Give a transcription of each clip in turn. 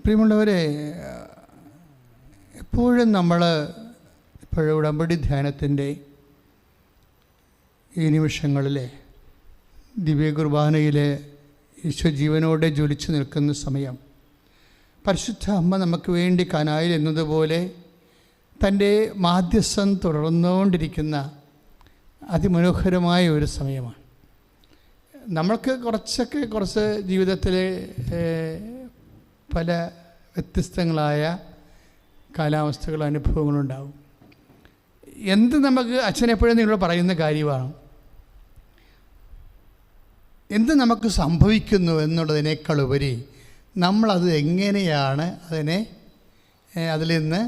പ്രിയമുള്ളവരെ, എപ്പോഴും നമ്മൾ ഉടമ്പടി ധ്യാനത്തിൻ്റെ ഈ നിമിഷങ്ങളിലെ ദിവ്യ കുർബാനയിലെ ഈശോ ജീവനോടെ ജ്വലിച്ചു നിൽക്കുന്ന സമയം, പരിശുദ്ധ അമ്മ നമുക്ക് വേണ്ടി കനായിൽ എന്നതുപോലെ തൻ്റെ മാധ്യസ്ഥം തുടർന്നുകൊണ്ടിരിക്കുന്ന അതിമനോഹരമായ ഒരു സമയമാണ്. നമ്മൾക്ക് കുറച്ച് ജീവിതത്തിലെ പല വ്യത്യസ്തങ്ങളായ കാലാവസ്ഥകൾ, അനുഭവങ്ങളുണ്ടാകും. എന്ത് നമുക്ക് അച്ഛനെപ്പോഴും നിങ്ങൾ പറയുന്ന കാര്യമാണ്, എന്ത് നമുക്ക് സംഭവിക്കുന്നു എന്നുള്ളതിനേക്കാൾ ഉപരി നമ്മളത് എങ്ങനെയാണ് അതിൽ നിന്ന്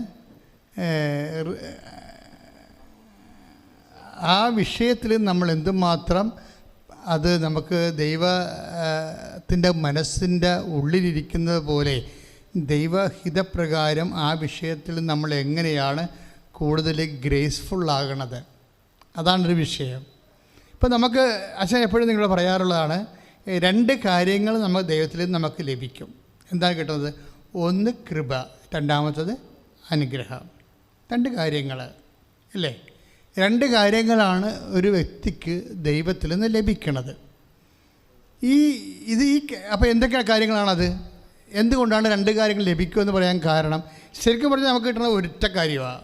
ആ വിഷയത്തിൽ നമ്മൾ എന്തുമാത്രം അത് നമുക്ക് ദൈവത്തിൻ്റെ മനസ്സിൻ്റെ ഉള്ളിലിരിക്കുന്നത് പോലെ ദൈവഹിതപ്രകാരം ആ വിഷയത്തിൽ നമ്മൾ എങ്ങനെയാണ് കൂടുതൽ ഗ്രേസ്ഫുള്ളാകണത്, അതാണൊരു വിഷയം. ഇപ്പോൾ നമുക്ക് അച്ഛൻ എപ്പോഴും നിങ്ങൾ പറയാറുള്ളതാണ്, 2 കാര്യങ്ങൾ നമ്മൾ ദൈവത്തിൽ നമുക്ക് ലഭിക്കും. എന്താണ് കിട്ടുന്നത്? ഒന്ന് കൃപ, രണ്ടാമത്തത് അനുഗ്രഹം. 2 കാര്യങ്ങൾ അല്ലേ? 2 കാര്യങ്ങളാണ് ഒരു വ്യക്തിക്ക് ദൈവത്തിൽ നിന്ന് ലഭിക്കുന്നത്. അപ്പോൾ എന്തൊക്കെ കാര്യങ്ങളാണത്? എന്തുകൊണ്ടാണ് 2 കാര്യങ്ങൾ ലഭിക്കുമെന്ന് പറയാൻ കാരണം, ശരിക്കും പറഞ്ഞാൽ നമുക്ക് കിട്ടുന്ന ഒരൊറ്റ കാര്യമാണ്.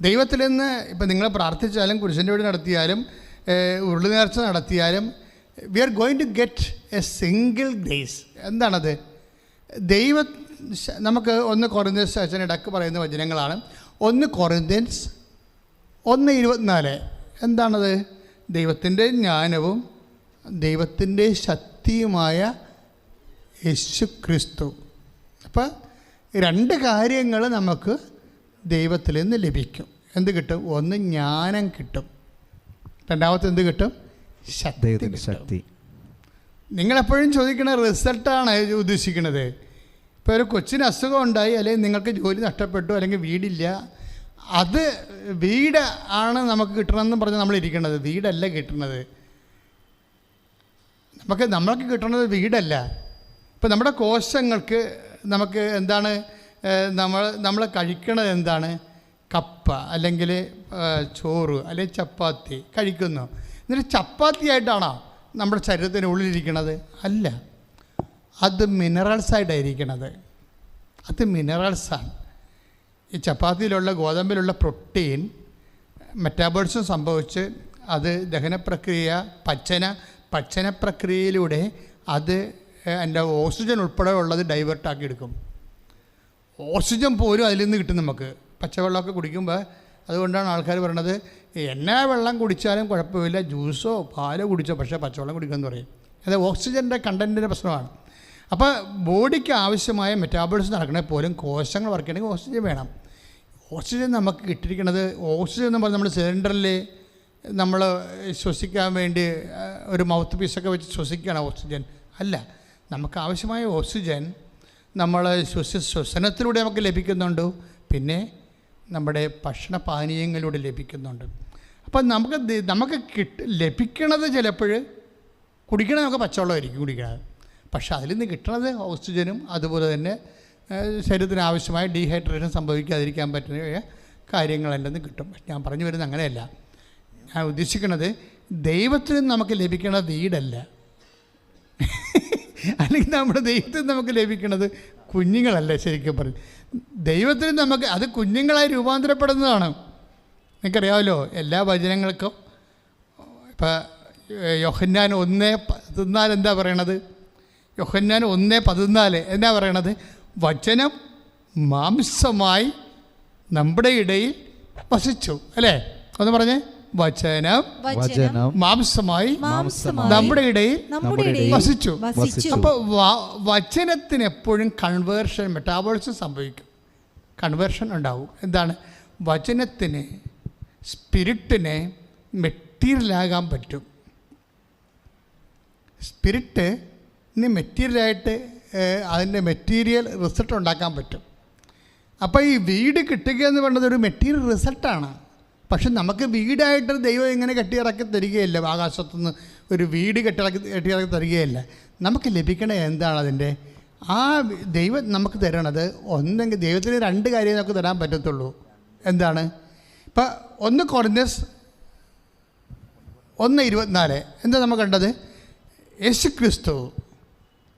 ദൈവത്തിൽ നിന്ന് ഇപ്പം നിങ്ങൾ പ്രാർത്ഥിച്ചാലും, കുരിശിൻ്റെ വഴി നടത്തിയാലും, ഉരുളി നേർച്ച നടത്തിയാലും, we are going to get a single grace. എന്താണത്? നമുക്ക് 1 കൊറിന്ത്യൻസ് അച്ഛൻ ഇടക്ക് പറയുന്ന വചനങ്ങളാണ്. 1 കൊറിന്ത്യൻസ് 1:24. എന്താണത്? ദൈവത്തിൻ്റെ ജ്ഞാനവും ദൈവത്തിൻ്റെ ശക്തിയുമായ യേശു ക്രിസ്തു. അപ്പം 2 കാര്യങ്ങൾ നമുക്ക് ദൈവത്തിൽ നിന്ന് ലഭിക്കും. എന്ത് കിട്ടും? ഒന്ന് ജ്ഞാനം കിട്ടും, രണ്ടാമത്തെ എന്ത് കിട്ടും? ശക്തി. നിങ്ങളെപ്പോഴും ചോദിക്കുന്ന റിസൾട്ടാണ് ഉദ്ദേശിക്കുന്നത്. ഇപ്പോൾ ഒരു കൊച്ചിന് അസുഖം ഉണ്ടായി, അല്ലെങ്കിൽ നിങ്ങൾക്ക് ജോലി നഷ്ടപ്പെട്ടു, അല്ലെങ്കിൽ വീടില്ല, അത് വീട് ആണ് നമുക്ക് കിട്ടണമെന്ന് പറഞ്ഞ് നമ്മളിരിക്കുന്നത്. വീടല്ല കിട്ടുന്നത്, നമ്മൾക്ക് കിട്ടുന്നത് വീടല്ല. ഇപ്പം നമ്മുടെ കോശങ്ങൾക്ക് നമുക്ക് എന്താണ് നമ്മൾ കഴിക്കണത്? എന്താണ്? കപ്പ അല്ലെങ്കിൽ ചോറ് അല്ലെങ്കിൽ ചപ്പാത്തി കഴിക്കുന്നു. എന്നിട്ട് ചപ്പാത്തി ആയിട്ടാണോ നമ്മുടെ ശരീരത്തിന് ഉള്ളിലിരിക്കണത്? അല്ല, അത് മിനറൽസായിട്ടായിരിക്കണത്. അത് മിനറൽസാണ്. ഈ ചപ്പാത്തിയിലുള്ള ഗോതമ്പിലുള്ള പ്രോട്ടീൻ മെറ്റാബോളിസം സംഭവിച്ച് അത് ദഹനപ്രക്രിയ, പച്ചന പ്രക്രിയയിലൂടെ അത് അതിൻ്റെ ഓക്സിജൻ ഉൾപ്പെടെ ഉള്ളത് ഡൈവേർട്ടാക്കി എടുക്കും. ഓക്സിജൻ പോലും അതിൽ നിന്ന് കിട്ടും നമുക്ക്. പച്ചവെള്ളമൊക്കെ കുടിക്കുമ്പോൾ അതുകൊണ്ടാണ് ആൾക്കാർ പറയണത്, എന്നാ വെള്ളം കുടിച്ചാലും കുഴപ്പമില്ല, ജ്യൂസോ പാലോ കുടിച്ചോ, പക്ഷേ പച്ചവെള്ളം കുടിക്കുമെന്ന് പറയും. അത് ഓക്സിജൻ്റെ കണ്ടൻറ്റിൻ്റെ പ്രശ്നമാണ്. അപ്പോൾ ബോഡിക്ക് ആവശ്യമായ മെറ്റാബോളിസം നടക്കണമെങ്കിൽ പോലും കോശങ്ങൾ വർക്ക് ചെയ്യണമെങ്കിൽ ഓക്സിജൻ വേണം. ഓക്സിജൻ നമുക്ക് കിട്ടിയിരിക്കുന്നത്, ഓക്സിജൻ എന്ന് പറഞ്ഞാൽ നമ്മൾ സിലിണ്ടറിൽ നമ്മൾ ശ്വസിക്കാൻ വേണ്ടി ഒരു മൗത്ത് പീസൊക്കെ വെച്ച് ശ്വസിക്കുകയാണ് ഓക്സിജൻ. അല്ല, നമുക്ക് ആവശ്യമായ ഓക്സിജൻ നമ്മൾ ശ്വസനത്തിലൂടെ നമുക്ക് ലഭിക്കുന്നുണ്ട്, പിന്നെ നമ്മുടെ ഭക്ഷണപാനീയങ്ങളിലൂടെ ലഭിക്കുന്നുണ്ട്. അപ്പം നമുക്ക് ലഭിക്കണത് ചിലപ്പോൾ കുടിക്കണത് നമുക്ക് പച്ചവെള്ളമായിരിക്കും കുടിക്കണത്, പക്ഷേ അതിൽ നിന്ന് കിട്ടണത് ഓക്സിജനും അതുപോലെ തന്നെ ശരീരത്തിന് ആവശ്യമായ ഡീഹൈഡ്രേഷൻ സംഭവിക്കാതിരിക്കാൻ പറ്റുന്ന കാര്യങ്ങളെല്ലാം നിന്ന് കിട്ടും. ഞാൻ പറഞ്ഞു വരുന്നത് അങ്ങനെയല്ല. ഞാൻ ഉദ്ദേശിക്കുന്നത് ദൈവത്തിൽ നിന്ന് നമുക്ക് ലഭിക്കണ വീടല്ല, അല്ലെങ്കിൽ നമ്മുടെ ദൈവത്തിൽ നമുക്ക് ലഭിക്കുന്നത് കുഞ്ഞുങ്ങളല്ല. ശരിക്കും പറഞ്ഞു ദൈവത്തിൽ നമുക്ക് അത് കുഞ്ഞുങ്ങളായി രൂപാന്തരപ്പെടുന്നതാണ്. നിങ്ങൾക്കറിയാമല്ലോ, എല്ലാ വചനങ്ങൾക്കും ഇപ്പം യോഹന്നാൻ 1:14 എന്താ പറയണത്? യോഹന്നാൻ 1:14 എന്താ പറയണത്? വചനം മാംസമായി നമ്മുടെ ഇടയിൽ വസിച്ചു. അല്ലേ? ഒന്ന് പറഞ്ഞേ, വചനം മാംസമായി നമ്മുടെ ഇടയിൽ വസിച്ചു. അപ്പോൾ വചനത്തിന് എപ്പോഴും കൺവേർഷൻ, മെറ്റാബോളിസം സംഭവിക്കും, കൺവേർഷൻ ഉണ്ടാവും. എന്താണ്? വചനത്തിന്, സ്പിരിറ്റിന് മെറ്റീരിയലാകാൻ പറ്റും. സ്പിരിറ്റിന് മെറ്റീരിയലായിട്ട് അതിൻ്റെ മെറ്റീരിയൽ റിസൾട്ട് ഉണ്ടാക്കാൻ പറ്റും. അപ്പോൾ ഈ വീട് കിട്ടുക എന്ന് പറയുന്നത് ഒരു മെറ്റീരിയൽ റിസൾട്ടാണ്. പക്ഷെ നമുക്ക് വീടായിട്ട് ദൈവം ഇങ്ങനെ കെട്ടിയിറക്കി തരികയല്ല, ആകാശത്തുനിന്ന് ഒരു വീട് കെട്ടിയിറക്കി തരികയല്ല. നമുക്ക് ലഭിക്കണ എന്താണ്? ആ ദൈവം നമുക്ക് തരണത് ഒന്നെങ്കിൽ ദൈവത്തിന് 2 കാര്യം നമുക്ക് തരാൻ പറ്റത്തുള്ളൂ. എന്താണ്? ഇപ്പം 1 കൊരിന്ത്യസ് 1:24 എന്താ നമ്മൾ കണ്ടത്? യേശു ക്രിസ്തു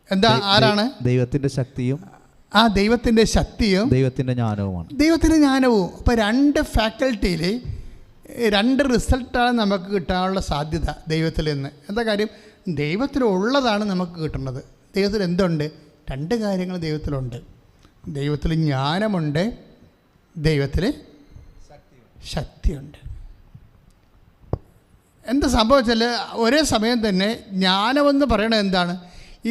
എന്താ, ആരാണ്? ദൈവത്തിൻ്റെ ശക്തിയും ദൈവത്തിൻ്റെ ശക്തിയും ദൈവത്തിൻ്റെ ജ്ഞാനവുമാണ്. ദൈവത്തിൻ്റെ ജ്ഞാനവും. അപ്പോൾ 2 ഫാക്കൽറ്റിയിൽ 2 റിസൾട്ടാണ് നമുക്ക് കിട്ടാനുള്ള സാധ്യത ദൈവത്തിൽ നിന്ന്. എന്താ കാര്യം? ദൈവത്തിലുള്ളതാണ് നമുക്ക് കിട്ടുന്നത്. ദൈവത്തിൽ എന്തുണ്ട്? 2 കാര്യങ്ങൾ ദൈവത്തിലുണ്ട്. ദൈവത്തിൽ ജ്ഞാനമുണ്ട്, ദൈവത്തിൽ ശക്തിയുണ്ട്. എന്താ സംഭവിച്ചാൽ ഒരേ സമയം തന്നെ ജ്ഞാനമെന്ന് പറയണത് എന്താണ്?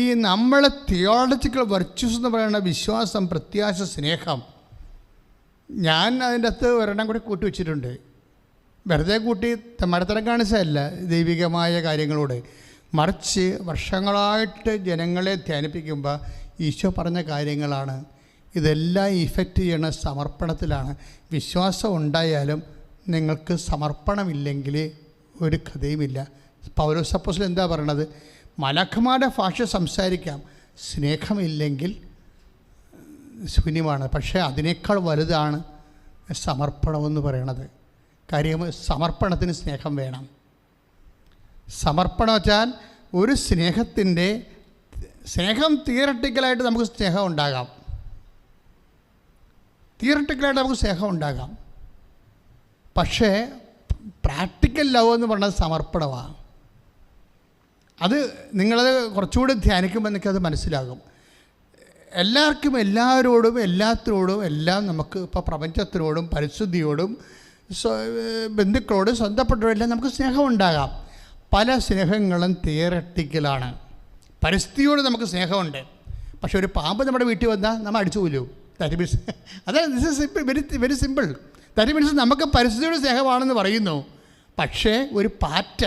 ഈ നമ്മളെ തിയോളജിക്കൽ വെർച്യൂസ് എന്ന് പറയുന്ന വിശ്വാസം, പ്രത്യാശ, സ്നേഹം. ഞാൻ അതിൻ്റെ അകത്ത് ഒരെണ്ണം കൂടി കൂട്ടി വെച്ചിട്ടുണ്ട്. വെറുതെ കൂട്ടി മടത്തരം കാണിച്ചതല്ല ദൈവികമായ കാര്യങ്ങളോട്, മറിച്ച് വർഷങ്ങളായിട്ട് ജനങ്ങളെ ധ്യാനിപ്പിക്കുമ്പോൾ ഈശോ പറഞ്ഞ കാര്യങ്ങളാണ്. ഇതെല്ലാം ഇഫക്റ്റ് ചെയ്യണ സമർപ്പണത്തിലാണ്. വിശ്വാസം ഉണ്ടായാലും നിങ്ങൾക്ക് സമർപ്പണമില്ലെങ്കിൽ ഒരു കഥയുമില്ല. പൗലോസ് അപ്പോസ്തലൻ എന്താ പറയണത്? മലക്കന്മാരുടെ ഭാഷ സംസാരിക്കാം, സ്നേഹമില്ലെങ്കിൽ ശൂന്യമാണ്. പക്ഷേ അതിനേക്കാൾ വലുതാണ് സമർപ്പണമെന്ന് പറയണത്. കാര്യം സമർപ്പണത്തിന് സ്നേഹം വേണം. സമർപ്പണം വെച്ചാൽ ഒരു സ്നേഹം തിയറട്ടിക്കലായിട്ട് നമുക്ക് സ്നേഹം ഉണ്ടാകാം. പക്ഷേ പ്രാക്ടിക്കൽ ലവ് എന്ന് പറയുന്നത് സമർപ്പണമാണ്. അത് നിങ്ങളത് കുറച്ചുകൂടി ധ്യാനിക്കുമ്പോൾ എനിക്കത് മനസ്സിലാകും. എല്ലാവർക്കും എല്ലാവരോടും എല്ലാത്തിനോടും എല്ലാം നമുക്ക് ഇപ്പോൾ പ്രപഞ്ചത്തിനോടും പരിശുദ്ധിയോടും ബന്ധുക്കളോടും സ്വന്തപ്പെട്ടവരോടും എല്ലാം നമുക്ക് സ്നേഹം ഉണ്ടാകാം. പല സ്നേഹങ്ങളും തിയറട്ടിക്കലാണ്. പരിസ്ഥിതിയോട് നമുക്ക് സ്നേഹമുണ്ട്, പക്ഷെ ഒരു പാമ്പ് നമ്മുടെ വീട്ടിൽ വന്നാൽ നമ്മൾ അടിച്ചു കൊല്ലും. That means this is simple, very simple. That means നമുക്ക് പരിസ്ഥിതിയോട് സ്നേഹമാണെന്ന് പറയുന്നു. പക്ഷേ ഒരു പാറ്റ,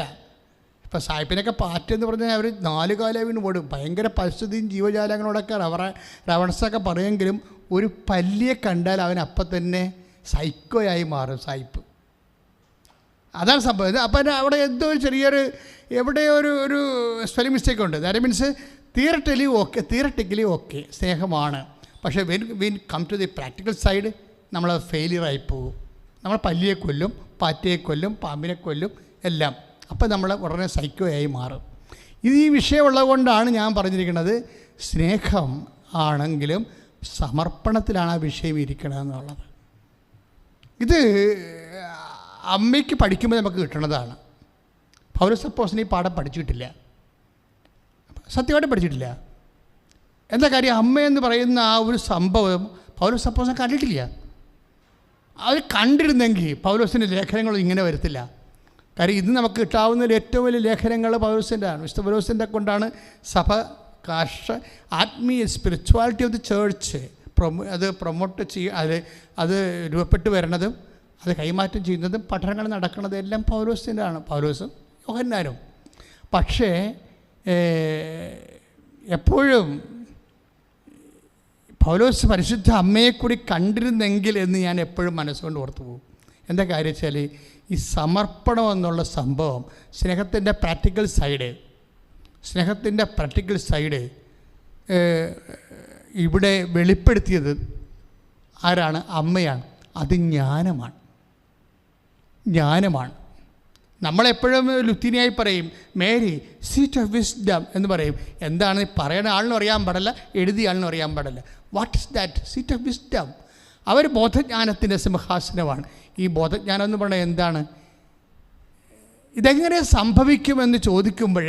ഇപ്പോൾ സായിപ്പിനൊക്കെ പാറ്റ എന്ന് പറഞ്ഞാൽ അവർ 4 കാലം വീണ് ഓടും. ഭയങ്കര പരിസ്ഥിതിയും ജീവജാലങ്ങളോടൊക്കെ റവണസൊക്കെ പറയുമെങ്കിലും ഒരു പല്ലിയെ കണ്ടാൽ അവൻ അപ്പം തന്നെ സൈക്കോയായി മാറും സായിപ്പ്. അതാണ് സംഭവം. അപ്പം അവിടെ എന്തോ ചെറിയൊരു എവിടെയോ ഒരു സ്പെല്ലിംഗ് മിസ്റ്റേക്ക് ഉണ്ട്. ദാറ്റ് മീൻസ് തിയറട്ടിക്കലി ഓക്കെ സ്നേഹമാണ്. പക്ഷേ when come to the practical side നമ്മൾ ഫെയിലിയറായി പോകും. നമ്മൾ പല്ലിയെ കൊല്ലും, പാറ്റയെ കൊല്ലും, പാമ്പിനെ കൊല്ലും എല്ലാം. അപ്പം നമ്മൾ ഉടനെ സൈക്കോയായി മാറും. ഇത് ഈ വിഷയമുള്ളത് കൊണ്ടാണ് ഞാൻ പറഞ്ഞിരിക്കുന്നത് സ്നേഹം ആണെങ്കിലും സമർപ്പണത്തിലാണ് ആ വിഷയം ഇരിക്കണമെന്നുള്ളത്. ഇത് അമ്മയ്ക്ക് പഠിക്കുമ്പോൾ നമുക്ക് കിട്ടണതാണ്. പൗലോസ് അപ്പോസ്തലൻ ഈ പാഠം പഠിച്ചിട്ടില്ല, സത്യമായിട്ട് പഠിച്ചിട്ടില്ല. എന്താ കാര്യം? അമ്മയെന്ന് പറയുന്ന ആ ഒരു സംഭവം പൗലോസ് അപ്പോസ്തലൻ കണ്ടിട്ടില്ല. അത് കണ്ടിരുന്നെങ്കിൽ പൗലോസിൻ്റെ ലേഖനങ്ങളും ഇങ്ങനെ വരത്തില്ല. കാര്യം ഇത് നമുക്ക് കിട്ടാവുന്ന ഏറ്റവും വലിയ ലേഖനങ്ങൾ പൗലോസിൻ്റെ ആണ്. വിശുദ്ധ പൗലോസിൻ്റെ കൊണ്ടാണ് സഭ ആത്മീയ സ്പിരിച്വാലിറ്റി ഓഫ് ദി ചേർച്ച് അത് പ്രൊമോട്ട് അത് രൂപപ്പെട്ട് വരണതും അത് കൈമാറ്റം ചെയ്യുന്നതും പഠനങ്ങൾ നടക്കുന്നതും എല്ലാം പൗലോസിൻ്റെ ആണ്, പൗലോസും യോഹന്നാനും. പക്ഷേ എപ്പോഴും പൗലോസ് പരിശുദ്ധ അമ്മയെ കൂടി കണ്ടിരുന്നെങ്കിൽ എന്ന് ഞാൻ എപ്പോഴും മനസ്സുകൊണ്ട് ഓർത്തു പോകും. എന്താ കാര്യം വെച്ചാൽ ഈ സമർപ്പണം എന്നുള്ള സംഭവം സ്നേഹത്തിൻ്റെ പ്രാക്ടിക്കൽ സൈഡ് ഇവിടെ വെളിപ്പെടുത്തിയത് ആരാണ്? അമ്മയാണ്. അത് ജ്ഞാനമാണ്. നമ്മളെപ്പോഴും ലുത്തീനിയായി പറയും മേരി സീറ്റ് ഓഫ് വിസ്ഡം എന്ന് പറയും. എന്താണ് പറയുന്ന ആളിനും അറിയാൻ പാടില്ല, എഴുതിയ ആളിനും അറിയാൻ പാടില്ല. What is that? Seat of wisdom. അവർ ബോധജ്ഞാനത്തിൻ്റെ സിംഹാസനമാണ്. ഈ ബോധജ്ഞാനം എന്ന് പറഞ്ഞാൽ എന്താണ്? ഇതെങ്ങനെ സംഭവിക്കുമെന്ന് ചോദിക്കുമ്പോൾ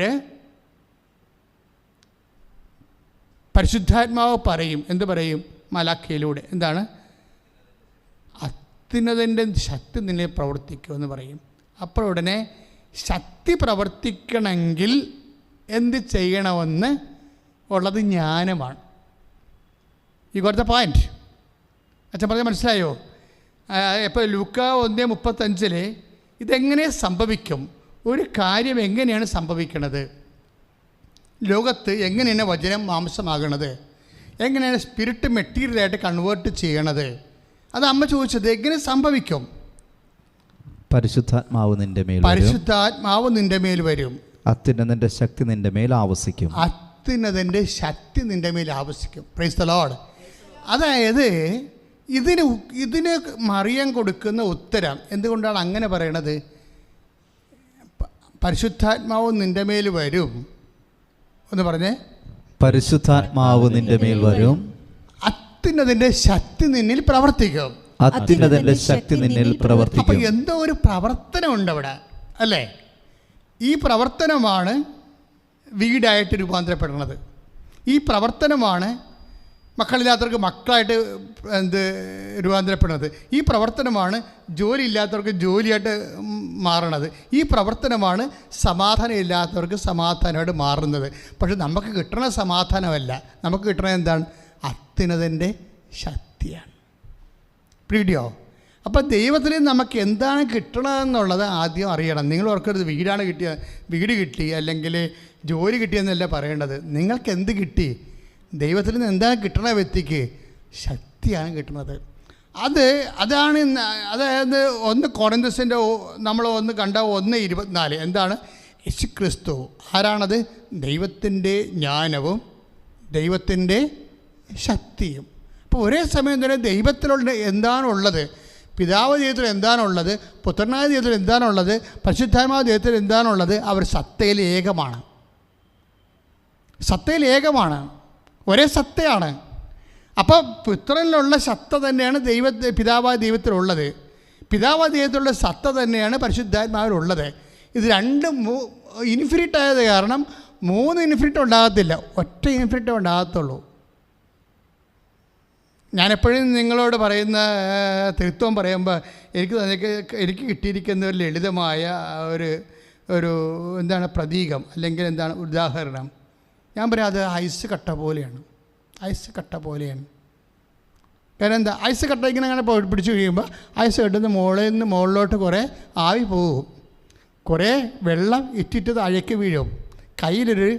പരിശുദ്ധാത്മാവ് പറയും. എന്ത് പറയും? മലാഖയിലൂടെ എന്താണ്? അത്യുന്നതൻ്റെ ശക്തി നിന്നെ പ്രവർത്തിക്കുമെന്ന് പറയും. അപ്പോൾ ഉടനെ ശക്തി പ്രവർത്തിക്കണമെങ്കിൽ എന്ത് ചെയ്യണമെന്ന് ഉള്ളത് ജ്ഞാനമാണ്. ഈ കൊടുത്ത പോയിൻ്റ് അച്ഛൻ പറഞ്ഞാൽ മനസ്സിലായോ? ഇപ്പോൾ ലൂക്ക 1:35 ഇതെങ്ങനെ സംഭവിക്കും? ഒരു കാര്യം എങ്ങനെയാണ് സംഭവിക്കണത്? ലോകത്ത് എങ്ങനെയാണ് വചനം മാംസമാകണത്? എങ്ങനെയാണ് സ്പിരിറ്റ് മെറ്റീരിയലായിട്ട് കൺവേർട്ട് ചെയ്യണത്? അത് അമ്മ ചോദിച്ചത്. എങ്ങനെ സംഭവിക്കും? പരിശുദ്ധാത്മാവ് നിന്റെ മേൽ വരും. അത്യുന്നതന്റെ ശക്തി നിന്റെ മേൽ ആവസിക്കും. അത്യുന്നതൻ്റെ ശക്തി നിൻ്റെ മേൽ ആവസിക്കും. Praise the Lord. അതായത് ഇതിന് മറിയം കൊടുക്കുന്ന ഉത്തരം എന്തുകൊണ്ടാണ് അങ്ങനെ പറയണത്? പരിശുദ്ധാത്മാവ് നിൻ്റെ മേൽ വരും. ഒന്ന് പറഞ്ഞേ, പരിശുദ്ധാത്മാവ് നിന്റെ മേൽ വരും, അത്യുന്നതൻ്റെ ശക്തി നിന്നിൽ പ്രവർത്തിക്കും. അത്യുന്നതന്റെ ശക്തി നിന്നിൽ പ്രവർത്തിക്കും. അപ്പോൾ എന്തോ ഒരു പ്രവർത്തനമുണ്ട് അവിടെ, അല്ലേ? ഈ പ്രവർത്തനമാണ് വീടായിട്ട് രൂപാന്തരപ്പെടുന്നത്. ഈ പ്രവർത്തനമാണ് മക്കളില്ലാത്തവർക്ക് മക്കളായിട്ട് രൂപാന്തരപ്പെടുന്നത്. ഈ പ്രവർത്തനമാണ് ജോലി ഇല്ലാത്തവർക്ക് ജോലിയായിട്ട് മാറണത്. ഈ പ്രവർത്തനമാണ് സമാധാനം ഇല്ലാത്തവർക്ക് സമാധാനമായിട്ട് മാറുന്നത്. പക്ഷെ നമുക്ക് കിട്ടണ സമാധാനമല്ല, നമുക്ക് കിട്ടണത് എന്താണ്? അത്യുന്നതൻ്റെ ശക്തിയാണ്. പിടിയോ? അപ്പോൾ ദൈവത്തിൽ നമുക്ക് എന്താണ് കിട്ടണമെന്നുള്ളത് ആദ്യം അറിയണം. നിങ്ങൾ ഓർക്കരുത് വീട് കിട്ടി അല്ലെങ്കിൽ ജോലി കിട്ടിയെന്നല്ല പറയേണ്ടത്. നിങ്ങൾക്ക് എന്ത് കിട്ടി? ദൈവത്തിൽ നിന്ന് എന്താണ് കിട്ടണ വ്യക്തിക്ക്? ശക്തിയാണ് കിട്ടുന്നത്. അതാണ്. അതായത് 1 കൊരിന്ത്യസിൻ്റെ നമ്മൾ കണ്ട 1:24 എന്താണ്? യേശുക്രിസ്തു ആരാണത്? ദൈവത്തിൻ്റെ ജ്ഞാനവും ദൈവത്തിൻ്റെ ശക്തിയും. അപ്പോൾ ഒരേ സമയം തന്നെ ദൈവത്തിലുള്ള എന്താണുള്ളത്, പിതാവ് ദൈവത്തിൽ എന്താണുള്ളത്, പുത്രനായ ദൈവത്തിൽ എന്താണുള്ളത്, പരിശുദ്ധാത്മാവ് ദൈവത്തിൽ എന്താണുള്ളത്, അവർ സത്തയിൽ ഏകമാണ്. സത്തയിൽ ഏകമാണ്, ഒരേ സത്തയാണ്. അപ്പോൾ പുത്രനിലുള്ള സത്ത തന്നെയാണ് പിതാവായ ദൈവത്തിലുള്ളത്. പിതാവായ ദൈവത്തിലുള്ള സത്ത തന്നെയാണ് പരിശുദ്ധാത്മാവിലുള്ളത്. ഇത് രണ്ടും ഇൻഫിനിറ്റ് ആയത് കാരണം 3 ഇൻഫിനിറ്റ് ഉണ്ടാകത്തില്ല, ഒറ്റ ഇൻഫിനിറ്റ് ഉണ്ടാകത്തുള്ളൂ. ഞാനെപ്പോഴും നിങ്ങളോട് പറയുന്ന തൃത്വം പറയുമ്പോൾ എനിക്ക് കിട്ടിയിരിക്കുന്ന ഒരു ലളിതമായ ഒരു എന്താണ് പ്രതീകം, അല്ലെങ്കിൽ എന്താണ് ഉദാഹരണം. ഞാൻ പറയാം, അത് ഐസ് കട്ട പോലെയാണ്. ഐസ് കട്ട പോലെയാണ്. കാരണം എന്താ? ഐസ് കട്ട ഇങ്ങനെ അങ്ങനെ പിടിച്ച് കഴിയുമ്പോൾ ഐസ് കെട്ടുന്ന മുകളിലോട്ട് കുറേ ആവി പോകും, കുറേ വെള്ളം ഇറ്റിട്ട് താഴേക്ക് വീഴും, കയ്യിലൊരു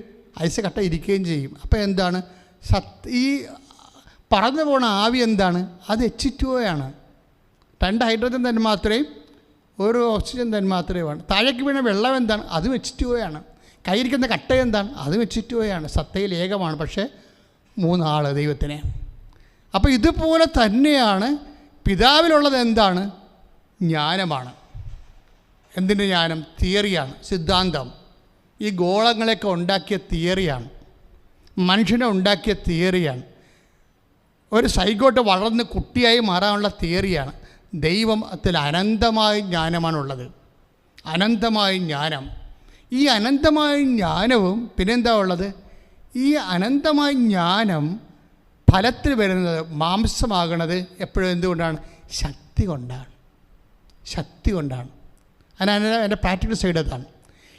ഐസ് കട്ട ഇരിക്കുകയും ചെയ്യും. അപ്പോൾ എന്താണ്? ഈ പറന്നു പോണ ആവി എന്താണ്? അത് H2O ആണ്. 2 ഹൈഡ്രജൻ തന്മാത്രയും 1 ഓക്സിജൻ തന്മാത്രയുമാണ്. താഴേക്ക് വീണ വെള്ളം എന്താണ്? അതും H2O ആണ്. കയ്യിരിക്കുന്ന കട്ട എന്താണ്? അതും H2O ആണ്. സത്തയിൽ ഏകമാണ്, പക്ഷേ 3 ആൾ ദൈവത്തിനെ. അപ്പോൾ ഇതുപോലെ തന്നെയാണ് പിതാവിലുള്ളത്. എന്താണ്? ജ്ഞാനമാണ്. എന്തിൻ്റെ ജ്ഞാനം? തിയറിയാണ്, സിദ്ധാന്തം. ഈ ഗോളങ്ങളെയൊക്കെ ഉണ്ടാക്കിയ തിയറിയാണ്, മനുഷ്യനെ ഉണ്ടാക്കിയ തിയറിയാണ്. ഒരു സൈഗോട്ട് വളർന്ന് കുട്ടിയായി മാറാനുള്ള തിയറിയാണ്. ദൈവത്തിൽ അനന്തമായ ജ്ഞാനമാണുള്ളത്, അനന്തമായ ജ്ഞാനം. ഈ അനന്തമായ ജ്ഞാനവും പിന്നെന്താ ഉള്ളത്? ഈ അനന്തമായ ജ്ഞാനം ഫലത്തിൽ വരുന്നത്, മാംസമാകണത് എപ്പോഴും എന്തുകൊണ്ടാണ്? ശക്തി കൊണ്ടാണ്. ശക്തി കൊണ്ടാണ്. അതിന് എൻ്റെ പ്രാക്ടിക്കൽ സൈഡ് അതാണ്.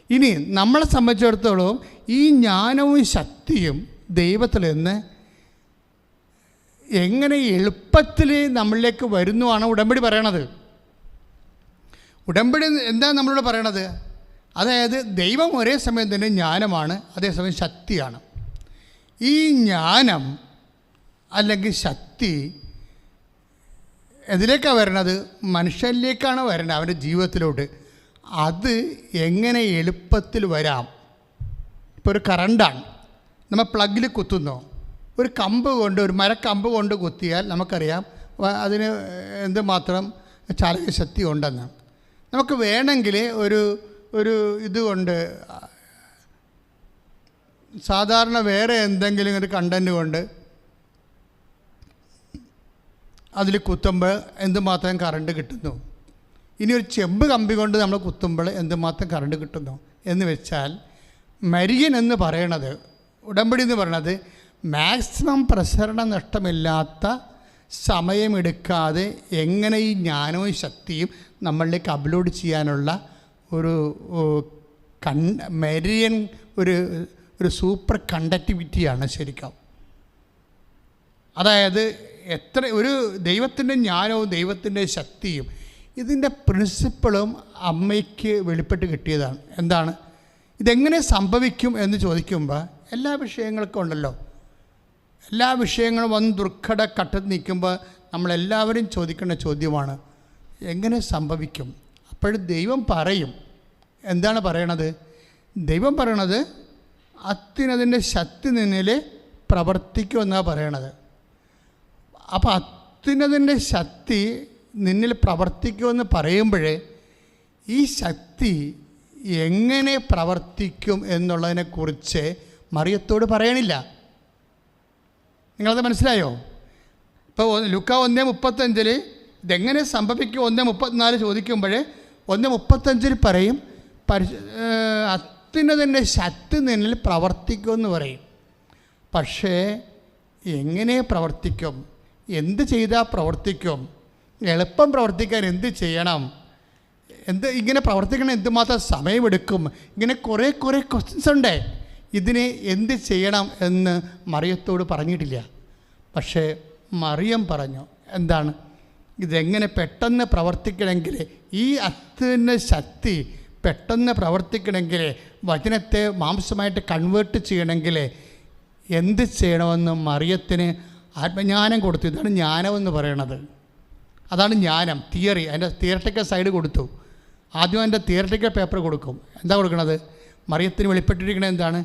ഇനി നമ്മളെ സംബന്ധിച്ചിടത്തോളം ഈ ജ്ഞാനവും ശക്തിയും ദൈവത്തിൽ നിന്ന് എങ്ങനെ എളുപ്പത്തിൽ നമ്മളിലേക്ക് വരുന്നുവാണ് ഉടമ്പടി പറയണത്. ഉടമ്പടി എന്താ നമ്മളോട് പറയണത്? അതായത് ദൈവം ഒരേ സമയം തന്നെ ജ്ഞാനമാണ്, അതേസമയം ശക്തിയാണ്. ഈ ജ്ഞാനം അല്ലെങ്കിൽ ശക്തി എതിലേക്കാണ് വരണത്? മനുഷ്യനിലേക്കാണ് വരണത്, അവൻ്റെ ജീവിതത്തിലോട്ട്. അത് എങ്ങനെ എളുപ്പത്തിൽ വരാം? ഇപ്പോൾ ഒരു കറണ്ടാണ്, നമ്മൾ പ്ലഗിൽ കുത്തുന്നു. ഒരു കമ്പ് കൊണ്ട്, ഒരു മരക്കമ്പ് കൊണ്ട് കുത്തിയാൽ നമുക്കറിയാം അതിന് എന്തുമാത്രം ചാലകശക്തി ഉണ്ടെന്ന്. നമുക്ക് വേണമെങ്കിൽ ഒരു ഇതുകൊണ്ട്, സാധാരണ വേറെ എന്തെങ്കിലും ഒരു കണ്ടൻറ്റ് കൊണ്ട് അതിൽ കുത്തുമ്പോൾ എന്തുമാത്രം കറണ്ട് കിട്ടുന്നു. ഇനി ഒരു ചെമ്പ് കമ്പി കൊണ്ട് നമ്മൾ കുത്തുമ്പോൾ എന്തുമാത്രം കറണ്ട് കിട്ടുന്നു എന്ന് വെച്ചാൽ, മരിയൻ എന്ന് പറയണത്, ഉടമ്പടി എന്ന് പറയണത് മാക്സിമം പ്രസരണ നഷ്ടമില്ലാത്ത, സമയമെടുക്കാതെ എങ്ങനെ ഈ ജ്ഞാനവും ശക്തിയും നമ്മളിലേക്ക് അപ്ലോഡ് ചെയ്യാനുള്ള ഒരു മെരിയൻ ഒരു സൂപ്പർ കണ്ടക്ടിവിറ്റിയാണ് ശരിക്കും. അതായത് ഒരു ദൈവത്തിൻ്റെ ജ്ഞാനവും ദൈവത്തിൻ്റെ ശക്തിയും ഇതിൻ്റെ പ്രിൻസിപ്പിളും അമ്മയ്ക്ക് വെളിപ്പെട്ട് കിട്ടിയതാണ്. എന്താണ് ഇതെങ്ങനെ സംഭവിക്കും എന്ന് ചോദിക്കുമ്പോൾ, എല്ലാ വിഷയങ്ങൾക്കും ഉണ്ടല്ലോ, എല്ലാ വിഷയങ്ങളും വന്ന് ദുർഘട ഘട്ടത്തിൽ നിൽക്കുമ്പോൾ നമ്മളെല്ലാവരും ചോദിക്കേണ്ട ചോദ്യമാണ്, എങ്ങനെ സംഭവിക്കും? അപ്പോഴും ദൈവം പറയും. എന്താണ് പറയണത്? ദൈവം പറയണത് അത്യുന്നതിൻ്റെ ശക്തി നിന്നിൽ പ്രവർത്തിക്കുമെന്നാണ് പറയണത്. അപ്പോൾ അത്യുന്നതിൻ്റെ ശക്തി നിന്നിൽ പ്രവർത്തിക്കുമെന്ന് പറയുമ്പോഴേ ഈ ശക്തി എങ്ങനെ പ്രവർത്തിക്കും എന്നുള്ളതിനെക്കുറിച്ച് മറിയത്തോട് പറയണില്ല. നിങ്ങളത് മനസ്സിലായോ? ഇപ്പോൾ ലൂക്കാ 1:35 ഇതെങ്ങനെ സംഭവിക്കും 1:34 ചോദിക്കുമ്പോൾ 1:35 പറയും അത്യുന്നതിൻ്റെ ശക്തി നിന്നിൽ പ്രവർത്തിക്കുമെന്ന് പറയും. പക്ഷേ എങ്ങനെ പ്രവർത്തിക്കും, എന്ത് ചെയ്താൽ പ്രവർത്തിക്കും, എളുപ്പം പ്രവർത്തിക്കാൻ എന്ത് ചെയ്യണം, ഇങ്ങനെ പ്രവർത്തിക്കണം എന്തുമാത്രം സമയമെടുക്കും, ഇങ്ങനെ കുറേ ക്വസ്റ്റ്യൻസ് ഉണ്ട്. ഇതിന് എന്ത് ചെയ്യണം എന്ന് മറിയത്തോട് പറഞ്ഞിട്ടില്ല. പക്ഷേ മറിയം പറഞ്ഞു എന്താണ്, ഇതെങ്ങനെ പെട്ടെന്ന് പ്രവർത്തിക്കണമെങ്കിൽ, ഈ അത്യുന്ന ശക്തി പെട്ടെന്ന് പ്രവർത്തിക്കണമെങ്കിൽ, വചനത്തെ മാംസമായിട്ട് കൺവേർട്ട് ചെയ്യണമെങ്കിൽ എന്ത് ചെയ്യണമെന്ന് മറിയത്തിന് ആത്മജ്ഞാനം കൊടുത്തു. ഇതാണ് ജ്ഞാനമെന്ന് പറയണത്. അതാണ് ജ്ഞാനം. തിയറി, അതിൻ്റെ തിയററ്റിക്കൽ സൈഡ് കൊടുത്തു. ആദ്യം അതിൻ്റെ തിയററ്റിക്കൽ പേപ്പർ കൊടുക്കും. എന്താ കൊടുക്കണത്? മറിയത്തിന് വെളിപ്പെട്ടിരിക്കണത് എന്താണ്?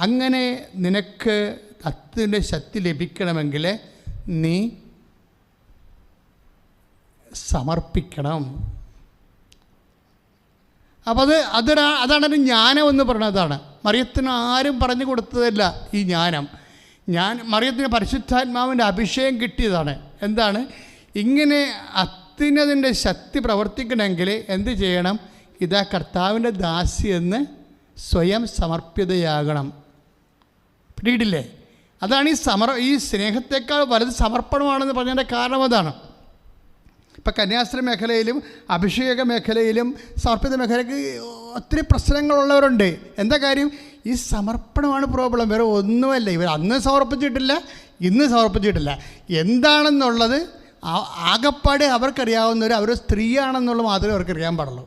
അങ്ങനെ നിനക്ക് അത്യുന്നതിൻ്റെ ശക്തി ലഭിക്കണമെങ്കിൽ നീ സമർപ്പിക്കണം. അപ്പോൾ അതാണ് ഒരു ജ്ഞാനം എന്ന് പറയുന്നതാണ്. മറിയത്തിന് ആരും പറഞ്ഞു കൊടുത്തതല്ല ഈ ജ്ഞാനം. മറിയത്തിന് പരിശുദ്ധാത്മാവിൻ്റെ അഭിഷേകം കിട്ടിയതാണ്. എന്താണ്? ഇങ്ങനെ അത്യുന്നതിൻ്റെ ശക്തി പ്രവർത്തിക്കണമെങ്കിൽ എന്ത് ചെയ്യണം? ഇതാ കർത്താവിൻ്റെ ദാസി എന്ന് സ്വയം സമർപ്പിതയാകണം. പിടിയിട്ടില്ലേ? അതാണ് ഈ സ്നേഹത്തെക്കാൾ വലുത് സമർപ്പണമാണെന്ന് പറഞ്ഞതിൻ്റെ കാരണം അതാണ്. ഇപ്പം കന്യാസ്ത്രീ മേഖലയിലും അഭിഷേക മേഖലയിലും സമർപ്പിത മേഖലയ്ക്ക് ഒത്തിരി പ്രശ്നങ്ങളുള്ളവരുണ്ട്. എന്താ കാര്യം? ഈ സമർപ്പണമാണ് പ്രോബ്ലം, വേറെ ഒന്നുമല്ല. ഇവർ അന്ന് സമർപ്പിച്ചിട്ടില്ല, ഇന്ന് സമർപ്പിച്ചിട്ടില്ല. എന്താണെന്നുള്ളത് ആകപ്പാടെ അവർക്കറിയാവുന്നവർ അവർ സ്ത്രീയാണെന്നുള്ളത് മാത്രമേ അവർക്കറിയാൻ പാടുള്ളൂ.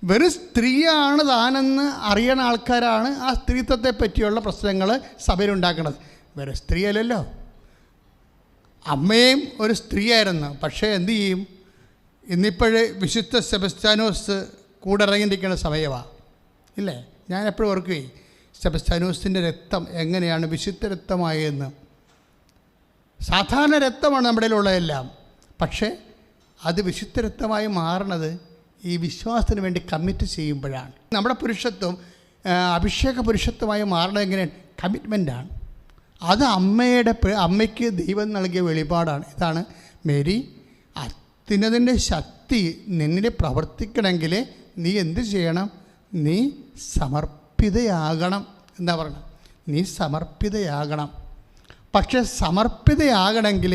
വെറും സ്ത്രീയാണ് താനെന്ന് അറിയണ ആൾക്കാരാണ് ആ സ്ത്രീത്വത്തെ പറ്റിയുള്ള പ്രശ്നങ്ങൾ സഭയിലുണ്ടാക്കുന്നത്. വേറെ സ്ത്രീയല്ലല്ലോ. അമ്മയും ഒരു സ്ത്രീയായിരുന്നു. പക്ഷേ എന്തു ചെയ്യും? ഇന്നിപ്പോഴേ വിശുദ്ധ സെബസ്ത്യാനോസ് കൂടെ ഇറങ്ങിയിരിക്കുന്ന സമയമാണ് ഇല്ലേ? ഞാൻ എപ്പോഴും ഓർക്കുകയും സെബസ്ത്യാനോസിൻ്റെ രക്തം എങ്ങനെയാണ് വിശുദ്ധ രക്തമായെന്ന്. സാധാരണ രക്തമാണ് നമ്മുടെ ഉള്ളതെല്ലാം, പക്ഷേ അത് വിശുദ്ധ രക്തമായി മാറണത് ഈ വിശ്വാസത്തിന് വേണ്ടി കമ്മിറ്റ് ചെയ്യുമ്പോഴാണ്. നമ്മുടെ പുരുഷത്വം അഭിഷേക പുരുഷത്വമായി മാറണത് എങ്ങനെയാണ്? കമ്മിറ്റ്മെൻറ്റാണ്. അത് അമ്മയ്ക്ക് ദൈവം നൽകിയ വെളിപാടാണ്. ഇതാണ് മേരി, അത്യുന്നതിൻ്റെ ശക്തി നിന്നിൽ പ്രവർത്തിക്കണമെങ്കിൽ നീ എന്ത് ചെയ്യണം? നീ സമർപ്പിതയാകണം എന്നാ പറയണം. നീ സമർപ്പിതയാകണം. പക്ഷെ സമർപ്പിതയാകണമെങ്കിൽ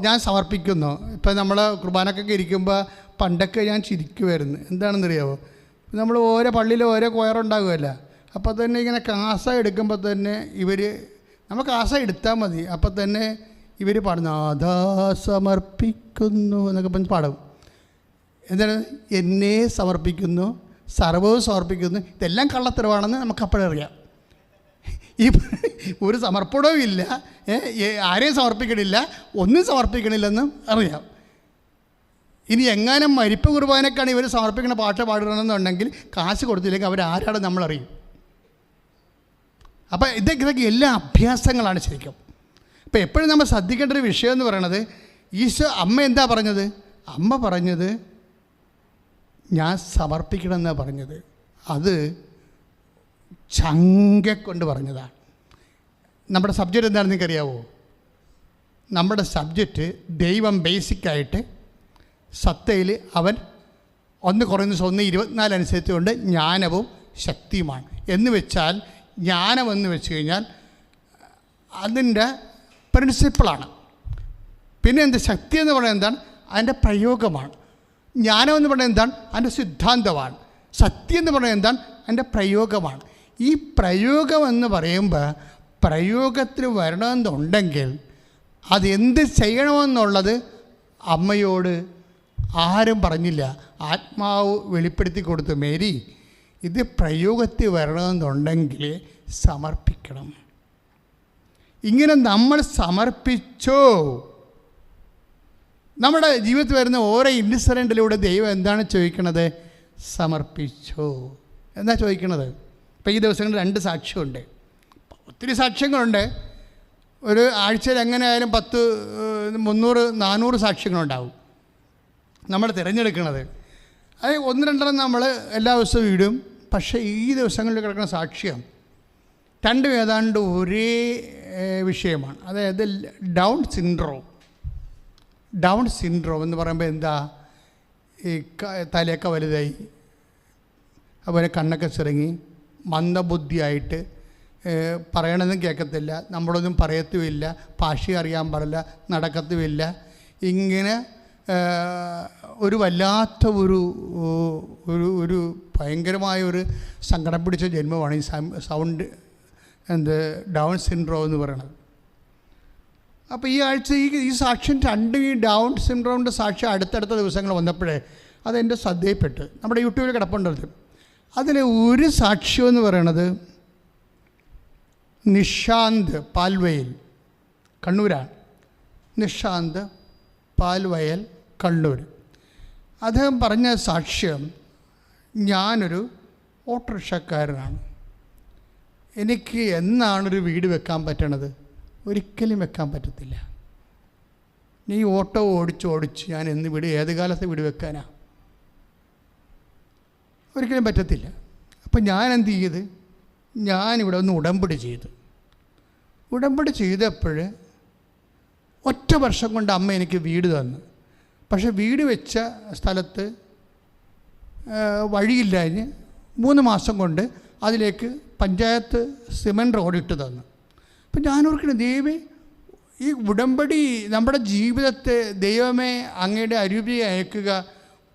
ഞാൻ സമർപ്പിക്കുന്നു. ഇപ്പം നമ്മൾ കുർബാനക്കൊക്കെ ഇരിക്കുമ്പോൾ പണ്ടൊക്കെ ഞാൻ ചിരിക്കുമായിരുന്നു. എന്താണെന്നറിയാമോ? നമ്മൾ ഓരോ പള്ളിയിൽ ഓരോ കൊയറുണ്ടാകുമല്ലോ. അപ്പോൾ തന്നെ ഇങ്ങനെ കാസ എടുക്കുമ്പോൾ തന്നെ നമ്മൾ കാസ എടുത്താൽ മതി. അപ്പം തന്നെ ഇവർ പാടുന്നു, അതാ സമർപ്പിക്കുന്നു എന്നൊക്കെ പറഞ്ഞ് പാടും. എന്താണ്? എന്നെ സമർപ്പിക്കുന്നു, സർവ്വവും സമർപ്പിക്കുന്നു. ഇതെല്ലാം കള്ളത്തരവാണെന്ന് നമുക്കപ്പോഴറിയാം. ഈ ഒരു സമർപ്പണവും ഇല്ല, ആരെയും സമർപ്പിക്കണില്ല, ഒന്നും സമർപ്പിക്കണില്ലെന്നും അറിയാം. ഇനി എങ്ങാനും മരിപ്പ് കുർബാനക്കാണ് ഇവർ സമർപ്പിക്കുന്ന പാട്ട് പാടണമെന്നുണ്ടെങ്കിൽ കാശ് കൊടുത്തില്ലെങ്കിൽ അവരാരാണ് നമ്മളറിയും. അപ്പോൾ ഇതൊക്കെ എല്ലാ അഭ്യാസങ്ങളാണ് ശരിക്കും. ഇപ്പോൾ എപ്പോഴും നമ്മൾ ശ്രദ്ധിക്കേണ്ട ഒരു വിഷയം എന്ന് പറയുന്നത്, അമ്മ എന്താ പറഞ്ഞത്? അമ്മ പറഞ്ഞത് ഞാൻ സമർപ്പിക്കണമെന്നാണ് പറഞ്ഞത്. അത് ചങ്കക്കൊണ്ട് പറഞ്ഞതാണ്. നമ്മുടെ സബ്ജക്റ്റ് എന്താണെന്ന് നിങ്ങൾക്കറിയാവോ? നമ്മുടെ സബ്ജക്റ്റ് ദൈവം ബേസിക്കായിട്ട് സത്തയിൽ അവൻ 1 അനുസരിച്ച് കൊണ്ട് ജ്ഞാനവും ശക്തിയുമാണ്. എന്ന് വെച്ചാൽ ജ്ഞാനമെന്ന് വെച്ച് കഴിഞ്ഞാൽ അതിൻ്റെ പ്രിൻസിപ്പിളാണ്. പിന്നെ എന്ത്? ശക്തി എന്ന് പറയുന്നത് എന്താണ്? അതിൻ്റെ പ്രയോഗമാണ്. ജ്ഞാനം എന്ന് പറയുന്നത് എന്താണ്? അതിൻ്റെ സിദ്ധാന്തമാണ്. സത്യം എന്ന് പറയുന്നത് എന്താണ്? അതിൻ്റെ പ്രയോഗമാണ്. ഈ പ്രയോഗം എന്ന് പറയുമ്പോൾ പ്രയോഗത്തിൽ വരണമെന്നുണ്ടെങ്കിൽ അതെന്ത് ചെയ്യണമെന്നുള്ളത് അമ്മയോട് ആരും പറഞ്ഞില്ല. ആത്മാവ് വെളിപ്പെടുത്തി കൊടുത്തു, മേരി ഇത് പ്രയോഗത്തിൽ വരണമെന്നുണ്ടെങ്കിൽ സമർപ്പിക്കണം. ഇങ്ങനെ നമ്മൾ സമർപ്പിച്ചോ, നമ്മുടെ ജീവിതത്തിൽ വരുന്ന ഓരോ ഇൻസിഡൻറ്റിലൂടെ ദൈവം എന്താണ് ചോദിക്കണത്? സമർപ്പിച്ചോ എന്നാ ചോദിക്കണത്. ഇപ്പോൾ ഈ ദിവസങ്ങളിൽ 2 സാക്ഷ്യമുണ്ട്. ഒത്തിരി സാക്ഷ്യങ്ങളുണ്ട്. ഒരു ആഴ്ചയിൽ എങ്ങനെയായാലും 10, 300, 400 സാക്ഷ്യങ്ങളുണ്ടാവും നമ്മൾ തിരഞ്ഞെടുക്കുന്നത്. അത് 1-2 നമ്മൾ എല്ലാ ദിവസവും ഇടും. പക്ഷേ ഈ ദിവസങ്ങളിൽ കിടക്കുന്ന സാക്ഷ്യം രണ്ടും ഏതാണ്ട് ഒരേ വിഷയമാണ്. അതായത് ഡൗൺ സിൻഡ്രോം എന്ന് പറയുമ്പോൾ എന്താ, ഈ തലയൊക്കെ വലുതായി, അതുപോലെ കണ്ണൊക്കെ ചിറങ്ങി, മന്ദബുദ്ധിയായിട്ട്, പറയണതും കേൾക്കത്തില്ല, നമ്മളൊന്നും പറയത്തുമില്ല, ഭാഷ അറിയാൻ പാടില്ല, നടക്കത്തുമില്ല. ഇങ്ങനെ ഒരു വല്ലാത്ത ഒരു ഭയങ്കരമായ ഒരു സങ്കടം പിടിച്ച ജന്മമാണ് ഈ ഡൗൺ സിൻഡ്രോം എന്ന് പറയുന്നത്. അപ്പോൾ ഈ ആഴ്ച ഈ സാക്ഷ്യം രണ്ടും, ഈ ഡൗൺ സിൻഡ്രോമിൻ്റെ സാക്ഷ്യം അടുത്തടുത്ത ദിവസങ്ങൾ വന്നപ്പോഴേ അതെൻ്റെ ശ്രദ്ധയിൽപ്പെട്ട്. നമ്മുടെ യൂട്യൂബിൽ കിടപ്പുണ്ടത്. അതിൽ ഒരു സാക്ഷ്യം എന്ന് പറയണത് നിഷാന്ത് പാൽവയൽ, കണ്ണൂരാണ്. നിഷാന്ത് പാൽവയൽ, കണ്ണൂർ. അദ്ദേഹം പറഞ്ഞ സാക്ഷ്യം, ഞാനൊരു ഓട്ടോറിക്ഷക്കാരനാണ്, എനിക്ക് എന്നാണൊരു വീട് വെക്കാൻ പറ്റണത്? ഒരിക്കലും വെക്കാൻ പറ്റത്തില്ല. ഈ ഓട്ടോ ഓടിച്ച് ഞാൻ എന്ന് വീട്, ഏത് കാലത്ത് വീട് വെക്കാനാ? ഒരിക്കലും പറ്റത്തില്ല. അപ്പം ഞാൻ എന്ത് ചെയ്ത്, ഞാനിവിടെ ഒന്ന് ഉടമ്പടി ചെയ്തപ്പോൾ 1 വർഷം കൊണ്ട് അമ്മ എനിക്ക് വീട് തന്നു. പക്ഷേ വീട് വെച്ച സ്ഥലത്ത് വഴിയില്ലാഞ്ഞ് 3 മാസം കൊണ്ട് അതിലേക്ക് പഞ്ചായത്ത് സിമൻറ്റ് റോഡ് ഇട്ട് തന്നു. അപ്പം ഞാനോർക്കണം, ദൈവമേ, ഈ ഉടമ്പടി നമ്മുടെ ജീവിതത്തെ, ദൈവമേ അങ്ങയുടെ അരൂപിയെ അയക്കുക,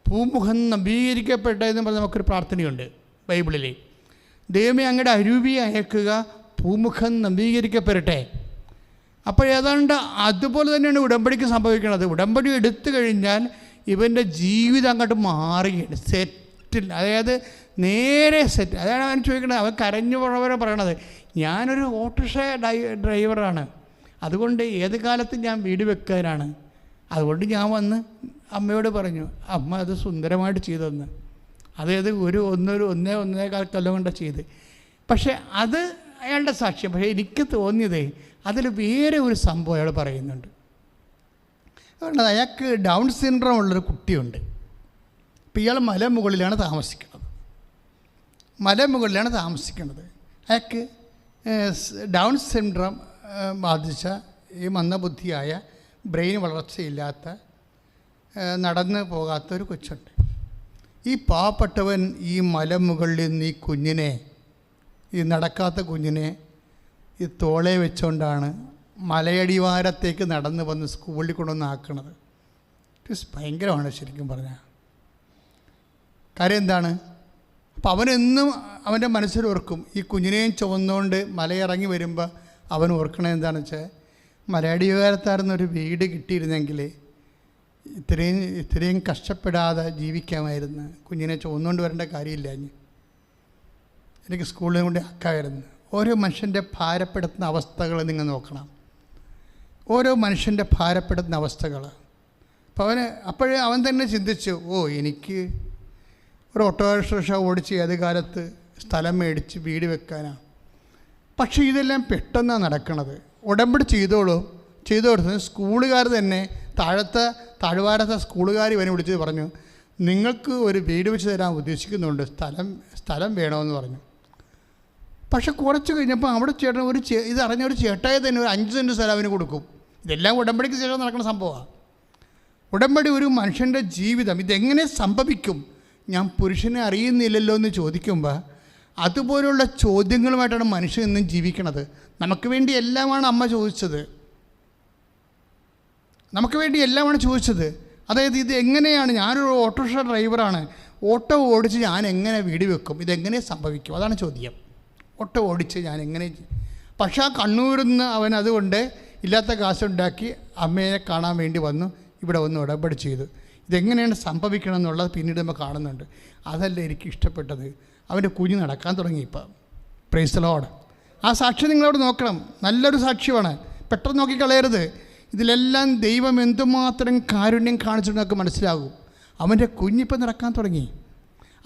പൂമുഖം നവീകരിക്കപ്പെട്ടതെന്ന് പറഞ്ഞ് നമുക്കൊരു പ്രാർത്ഥനയുണ്ട് ബൈബിളിൽ. ദൈവമേ അങ്ങയുടെ അരൂപിയെ അയക്കുക, പൂമുഖം നവീകരിക്കപ്പെടട്ടെ. അപ്പോൾ ഏതാണ്ട് അതുപോലെ തന്നെയാണ് ഉടമ്പടിക്ക് സംഭവിക്കുന്നത്. ഉടമ്പടി എടുത്തു കഴിഞ്ഞാൽ ഇവൻ്റെ ജീവിതം അങ്ങോട്ട് മാറുകയാണ്, സെറ്റിൽ, അതായത് നേരെ സെറ്റ്. അതാണ് അവൻ ചോദിക്കുന്നത്. അവൻ കരഞ്ഞു പോണവരെ പറയണത്, ഞാനൊരു ഓട്ടോറിക്ഷ ഡ്രൈവറാണ്, അതുകൊണ്ട് ഏത് കാലത്തും ഞാൻ വീട് വെക്കാനാണ്. അതുകൊണ്ട് ഞാൻ വന്ന് അമ്മയോട് പറഞ്ഞു, അമ്മ അത് സുന്ദരമായിട്ട് ചെയ്തെന്ന്. അതായത് ഒന്നേകാൽ കൊല്ലം കൊണ്ട് ചെയ്ത്. പക്ഷേ അത് അയാളുടെ സാക്ഷ്യം. പക്ഷേ എനിക്ക് തോന്നിയത് അതിൽ വേറെ ഒരു സംഭവം അയാൾ പറയുന്നുണ്ട്. അതുകൊണ്ട് അയാൾക്ക് ഡൗൺ സിൻഡ്രോം ഉള്ളൊരു കുട്ടിയുണ്ട്. അപ്പോൾ ഇയാൾ മലമുകളിലാണ് താമസിക്കുന്നത്. അയാൾക്ക് ഡൗൺ സിൻഡ്രോം ബാധിച്ച, ഈ മന്ദബുദ്ധിയായ, ബ്രെയിൻ വളർച്ചയില്ലാത്ത, നടന്ന് പോകാത്തൊരു കൊച്ചുണ്ട്. ഈ പാവപ്പെട്ടവൻ ഈ മലമുകളിൽ നിന്ന് ഈ കുഞ്ഞിനെ, ഈ നടക്കാത്ത കുഞ്ഞിനെ ഈ തോളെ വെച്ചുകൊണ്ടാണ് മലയടിവാരത്തേക്ക് നടന്ന് വന്ന് സ്കൂളിൽ കൊണ്ടുവന്ന് ആക്കണത്. ഭയങ്കരമാണ് ശരിക്കും പറഞ്ഞാൽ. കാര്യം എന്താണ്? അപ്പം അവനെന്നും അവൻ്റെ മനസ്സിൽ ഓർക്കും, ഈ കുഞ്ഞിനെയും ചുവന്നുകൊണ്ട് മലയിറങ്ങി വരുമ്പോൾ അവൻ ഓർക്കണത് എന്താണെന്ന് വെച്ചാൽ, മലയടിവാരത്തായിരുന്നൊരു വീട് കിട്ടിയിരുന്നെങ്കിൽ ഇത്രയും കഷ്ടപ്പെടാതെ ജീവിക്കാമായിരുന്നു, കുഞ്ഞിനെ ചുവന്നുകൊണ്ട് വരേണ്ട കാര്യമില്ല, എനിക്ക് സ്കൂളിൽ കൊണ്ട് ആക്കാമായിരുന്നു. ഓരോ മനുഷ്യൻ്റെ ഭാരപ്പെടുത്തുന്ന അവസ്ഥകൾ നിങ്ങൾ നോക്കണം. ഓരോ മനുഷ്യൻ്റെ ഭാരപ്പെടുത്തുന്ന അവസ്ഥകൾ. അപ്പോൾ അപ്പോഴേ അവൻ തന്നെ ചിന്തിച്ചു, എനിക്ക് ഒരു ഓട്ടോറിക്ഷ ഓടിച്ച് ഏത് കാലത്ത് സ്ഥലം മേടിച്ച് വീട് വെക്കാനാണ്. പക്ഷേ ഇതെല്ലാം പെട്ടെന്നാണ് നടക്കണത്. ഉടമ്പടി ചെയ്തോടുത്ത് സ്കൂളുകാർ തന്നെ, താഴ്വാരത്തെ സ്കൂളുകാർ ഇവനെ വിളിച്ച് പറഞ്ഞു, നിങ്ങൾക്ക് ഒരു വീട് വെച്ച് തരാൻ ഉദ്ദേശിക്കുന്നുണ്ട്, സ്ഥലം വേണമെന്ന് പറഞ്ഞു. പക്ഷെ കുറച്ച് കഴിഞ്ഞപ്പോൾ അവിടെ ചേട്ടൻ ഇതറിഞ്ഞ ഒരു ചേട്ടായി തന്നെ ഒരു 5 സെൻറ്റ് സ്ഥലം അവന് കൊടുക്കും. ഇതെല്ലാം ഉടമ്പടിക്ക് ശേഷം നടക്കുന്ന സംഭവമാണ്. ഉടമ്പടി ഒരു മനുഷ്യൻ്റെ ജീവിതം ഇതെങ്ങനെ സംഭവിക്കും, ഞാൻ പുരുഷനെ അറിയുന്നില്ലല്ലോ എന്ന് ചോദിക്കുമ്പോൾ അതുപോലുള്ള ചോദ്യങ്ങളുമായിട്ടാണ് മനുഷ്യൻ ഇന്നും ജീവിക്കണത്. നമുക്ക് വേണ്ടി എല്ലാമാണ് അമ്മ ചോദിച്ചത്, അതായത് ഇത് എങ്ങനെയാണ്, ഞാനൊരു ഓട്ടോറിക്ഷ ഡ്രൈവറാണ്, ഓട്ടോ ഓടിച്ച് ഞാൻ എങ്ങനെ വീട് വെക്കും, ഇതെങ്ങനെ സംഭവിക്കും, അതാണ് ചോദ്യം. ഓട്ടോ ഓടിച്ച് ഞാൻ എങ്ങനെ. പക്ഷേ ആ കണ്ണൂരിൽ നിന്ന് അവൻ അതുകൊണ്ട് ഇല്ലാത്ത കാശുണ്ടാക്കി അമ്മയെ കാണാൻ വേണ്ടി വന്നു, ഇവിടെ വന്ന് ഉടമ്പടി ചെയ്തു. ഇതെങ്ങനെയാണ് സംഭവിക്കണം എന്നുള്ളത് പിന്നീട് നമ്മൾ കാണുന്നുണ്ട്. അതല്ല എനിക്ക് ഇഷ്ടപ്പെട്ടത്, അവൻ്റെ കുഞ്ഞ് നടക്കാൻ തുടങ്ങി. ഇപ്പം പ്രൈസ് ദി ലോർഡ്. ആ സാക്ഷ്യം നിങ്ങളോട് നോക്കണം, നല്ലൊരു സാക്ഷ്യമാണ്, പെട്ടെന്ന് നോക്കിക്കളയരുത്. ഇതിലെല്ലാം ദൈവം എന്തുമാത്രം കാരുണ്യം കാണിച്ചിട്ട് മനസ്സിലാകും. അവൻ്റെ കുഞ്ഞിപ്പം നടക്കാൻ തുടങ്ങി.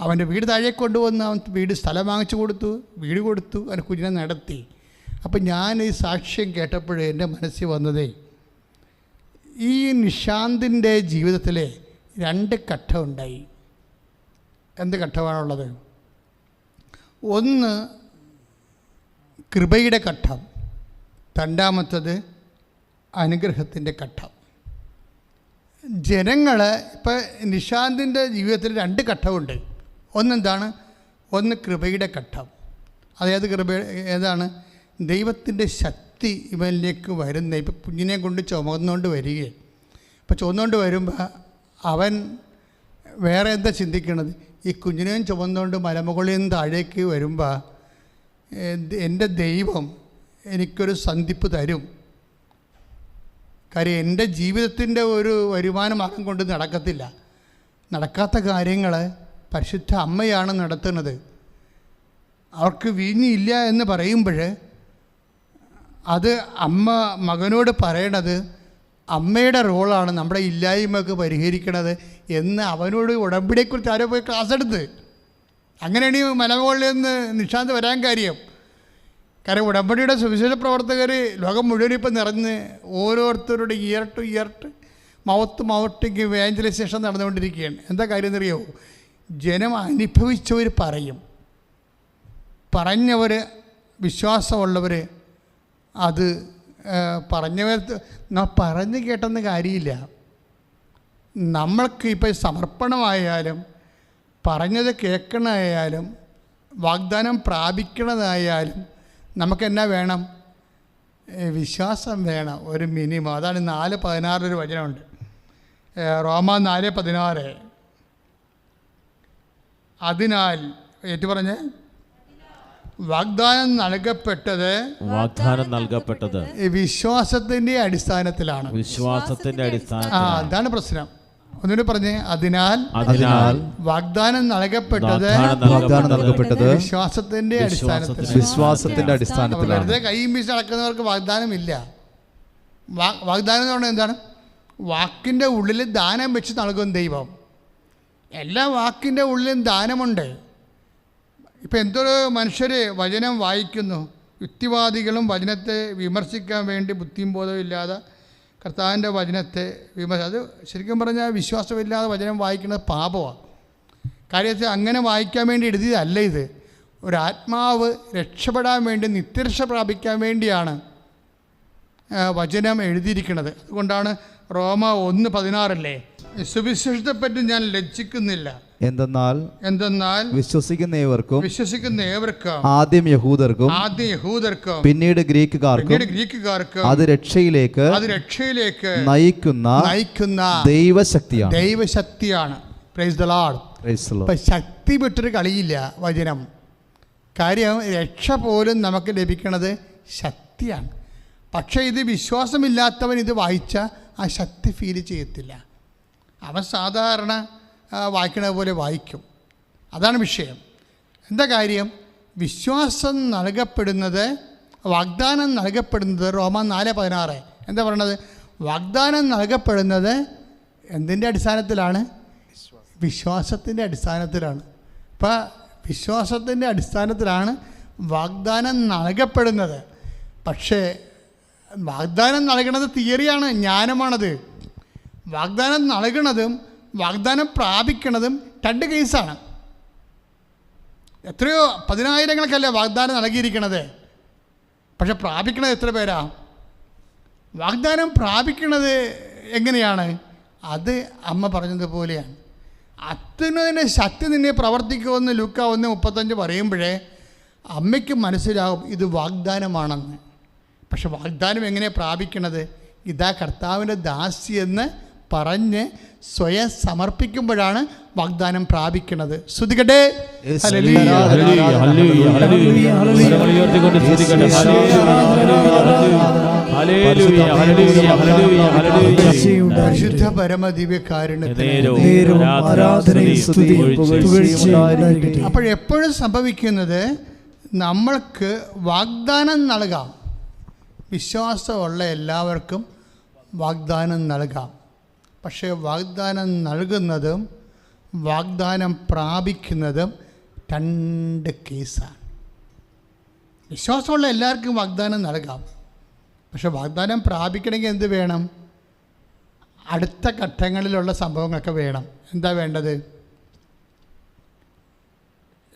അവൻ്റെ വീട് താഴെ കൊണ്ടുവന്ന് അവൻ സ്ഥലം വാങ്ങിച്ചു കൊടുത്തു, വീട് കൊടുത്തു, അവൻ്റെ കുഞ്ഞിനെ നടത്തി. അപ്പം ഞാൻ ഈ സാക്ഷ്യം കേട്ടപ്പോഴേ എൻ്റെ മനസ്സിൽ വന്നതേ, ഈ നിഷാന്തിൻ്റെ ജീവിതത്തിൽ 2 ഘട്ടം ഉണ്ടായി. എന്ത് ഘട്ടമാണുള്ളത്? ഒന്ന് കൃപയുടെ ഘട്ടം, രണ്ടാമത്തത് അനുഗ്രഹത്തിൻ്റെ ഘട്ടം. ജനങ്ങൾ ഇപ്പം നിഷാന്തിൻ്റെ ജീവിതത്തിൽ 2 ഘട്ടമുണ്ട്. ഒന്നെന്താണ്? ഒന്ന് കൃപയുടെ ഘട്ടം. അതായത് ഏതാണ്? ദൈവത്തിൻ്റെ ശക്തി ഇവനിലേക്ക് വരുന്ന. ഇപ്പം കുഞ്ഞിനെ കൊണ്ട് ചുമന്നുകൊണ്ട് വരികയും, ഇപ്പം ചുമന്നുകൊണ്ട് വരുമ്പോൾ അവൻ വേറെ എന്താ ചിന്തിക്കണത്? ഈ കുഞ്ഞിനെയും ചുമന്നുകൊണ്ട് മലമുകളിൽ നിന്ന് താഴേക്ക് വരുമ്പോൾ എൻ്റെ ദൈവം എനിക്കൊരു സന്ധിപ്പ് തരും. കാര്യം എൻ്റെ ജീവിതത്തിൻ്റെ ഒരു വരുമാന മാർഗം കൊണ്ട് നടക്കത്തില്ല. നടക്കാത്ത കാര്യങ്ങൾ പരിശുദ്ധ അമ്മയാണ് നടത്തുന്നത്. അവർക്ക് വീഞ്ഞില്ല എന്ന് പറയുമ്പോൾ അത് അമ്മ മകനോട് പറയണത് അമ്മയുടെ റോളാണ് നമ്മുടെ ഇല്ലായ്മയൊക്കെ പരിഹരിക്കണത് എന്ന് അവനോട് ഉടമ്പടിയെക്കുറിച്ച് ആരോ പോയി ക്ലാസ് എടുത്ത്. അങ്ങനെയാണ് ഈ മലമുകളിൽ നിന്ന് നിഷാന്ത് വരാൻ കാര്യം. ഉടമ്പടിയുടെ സുവിശേഷ പ്രവർത്തകർ ലോകം മുഴുവൻ ഇപ്പം നിറഞ്ഞ് ഓരോരുത്തരുടെ ഇയർ ടു മൗത്ത് ഇവാഞ്ചലൈസേഷൻ നടന്നുകൊണ്ടിരിക്കുകയാണ്. എന്താ കാര്യം എന്നറിയോ? ജനം അനുഭവിച്ചവർ പറയും, പറഞ്ഞവർ വിശ്വാസമുള്ളവർ അത് പറഞ്ഞവർ പറഞ്ഞു കേട്ടെന്ന് കാര്യമില്ല. നമ്മൾക്ക് ഇപ്പോൾ സമർപ്പണമായാലും പറഞ്ഞത് കേൾക്കണമായാലും വാഗ്ദാനം പ്രാപിക്കണതായാലും നമുക്കെന്നാ വേണം? വിശ്വാസം വേണം, ഒരു മിനിമം. അതാണ് 4:16 വചനമുണ്ട്, റോമ 4:16. അതിനാൽ ഏറ്റു പറഞ്ഞ് വാഗ്ദാനം നൽകപ്പെട്ടത് വിശ്വാസത്തിന്റെ അടിസ്ഥാനത്തിലാണ്. അതാണ് പ്രശ്നം. ഒന്നുകൂടി പറഞ്ഞേ, അതിനാൽ വാഗ്ദാനം നൽകപ്പെട്ടത് വിശ്വാസത്തിന്റെ അടിസ്ഥാനത്തിൽ. വെറുതെ കൈ വീശി നടക്കുന്നവർക്ക് വാഗ്ദാനമില്ല. വാഗ്ദാനം എന്ന് പറഞ്ഞാൽ എന്താണ്? വാക്കിൻ്റെ ഉള്ളിൽ ദാനം വെച്ച് നൽകും ദൈവം. എല്ലാ വാക്കിൻ്റെ ഉള്ളിലും ദാനമുണ്ട്. ഇപ്പം എന്തൊരു മനുഷ്യർ വചനം വായിക്കുന്നു, യുക്തിവാദികളും വചനത്തെ വിമർശിക്കാൻ വേണ്ടി ബുദ്ധിയും ബോധവും ഇല്ലാതെ കർത്താവിൻ്റെ വചനത്തെ അത് ശരിക്കും പറഞ്ഞാൽ വിശ്വാസമില്ലാതെ വചനം വായിക്കുന്നത് പാപമാണ്. കാര്യത്തിൽ അങ്ങനെ വായിക്കാൻ വേണ്ടി എഴുതിയതല്ല ഇത്. ഒരാത്മാവ് രക്ഷപ്പെടാൻ വേണ്ടി, നിത്യരക്ഷ പ്രാപിക്കാൻ വേണ്ടിയാണ് വചനം എഴുതിയിരിക്കുന്നത്. അതുകൊണ്ടാണ് റോമ 1:16 സുവിശേഷത്തെപ്പറ്റി ഞാൻ ലജ്ജിക്കുന്നില്ല, എന്തെന്നാൽ വിശ്വസിക്കുന്ന ഏവർക്കും ആദ്യം യഹൂദർക്കും പിന്നീട് ഗ്രീക്കുകാർക്കും അത് രക്ഷയിലേക്ക് നയിക്കുന്ന ദൈവശക്തിയാണ്. Praise the Lord. ശക്തി വിട്ടൊരു കളിയില്ല വചനം. കാര്യം രക്ഷ പോലും നമുക്ക് ലഭിക്കുന്നത് ശക്തിയാണ്. പക്ഷേ ഇത് വിശ്വാസമില്ലാത്തവൻ ഇത് വായിച്ച ആ ശക്തി ഫീൽ ചെയ്യത്തില്ല. അവൻ സാധാരണ വായിക്കണ പോലെ വായിക്കും. അതാണ് വിഷയം. എന്താ കാര്യം? വിശ്വാസം നൽകപ്പെടുന്നത്, വാഗ്ദാനം നൽകപ്പെടുന്നത് റോമ 4:16 എന്താ പറയണത്? വാഗ്ദാനം നൽകപ്പെടുന്നത് എന്തിൻ്റെ അടിസ്ഥാനത്തിലാണ്? വിശ്വാസത്തിൻ്റെ അടിസ്ഥാനത്തിലാണ്. ഇപ്പം വിശ്വാസത്തിൻ്റെ അടിസ്ഥാനത്തിലാണ് വാഗ്ദാനം നൽകപ്പെടുന്നത്. പക്ഷേ വാഗ്ദാനം നൽകണത് തിയറിയാണ്, ജ്ഞാനമാണത്. വാഗ്ദാനം നൽകണതും വാഗ്ദാനം പ്രാപിക്കണതും 2 കേസാണ്. എത്രയോ 10,000-കണക്കല്ലേ വാഗ്ദാനം നൽകിയിരിക്കണത്. പക്ഷെ പ്രാപിക്കണത് എത്ര പേരാ? വാഗ്ദാനം പ്രാപിക്കണത് എങ്ങനെയാണ്? അത് അമ്മ പറഞ്ഞതുപോലെയാണ്. അത്യുന്നതിൻ്റെ ശക്തി നിന്നെ പ്രവർത്തിക്കുമെന്ന് ലൂക്ക 1:35 പറയുമ്പോഴേ അമ്മയ്ക്ക് മനസ്സിലാവും ഇത് വാഗ്ദാനമാണെന്ന്. പക്ഷെ വാഗ്ദാനം എങ്ങനെ പ്രാപിക്കണത്? ഇതാ കർത്താവിൻ്റെ ദാസി എന്ന് പറഞ്ഞ് സ്വയം സമർപ്പിക്കുമ്പോഴാണ് വാഗ്ദാനം പ്രാപിക്കുന്നത്. ശ്രുതികട്ടെ. പരിശുദ്ധ പരമദിവ്യകാരുണ്യത്തിന് അപ്പോഴെപ്പോഴും സംഭവിക്കുന്നത് നമ്മൾക്ക് വാഗ്ദാനം നൽകാം. വിശ്വാസമുള്ള എല്ലാവർക്കും വാഗ്ദാനം നൽകാം. പക്ഷേ വാഗ്ദാനം നൽകുന്നതും വാഗ്ദാനം പ്രാപിക്കുന്നതും 2 കേസാണ്. വിശ്വാസമുള്ള എല്ലാവർക്കും വാഗ്ദാനം നൽകാം. പക്ഷെ വാഗ്ദാനം പ്രാപിക്കണമെങ്കിൽ എന്ത് വേണം? അടുത്ത ഘട്ടങ്ങളിലുള്ള സംഭവങ്ങളൊക്കെ വേണം. എന്താ വേണ്ടത്?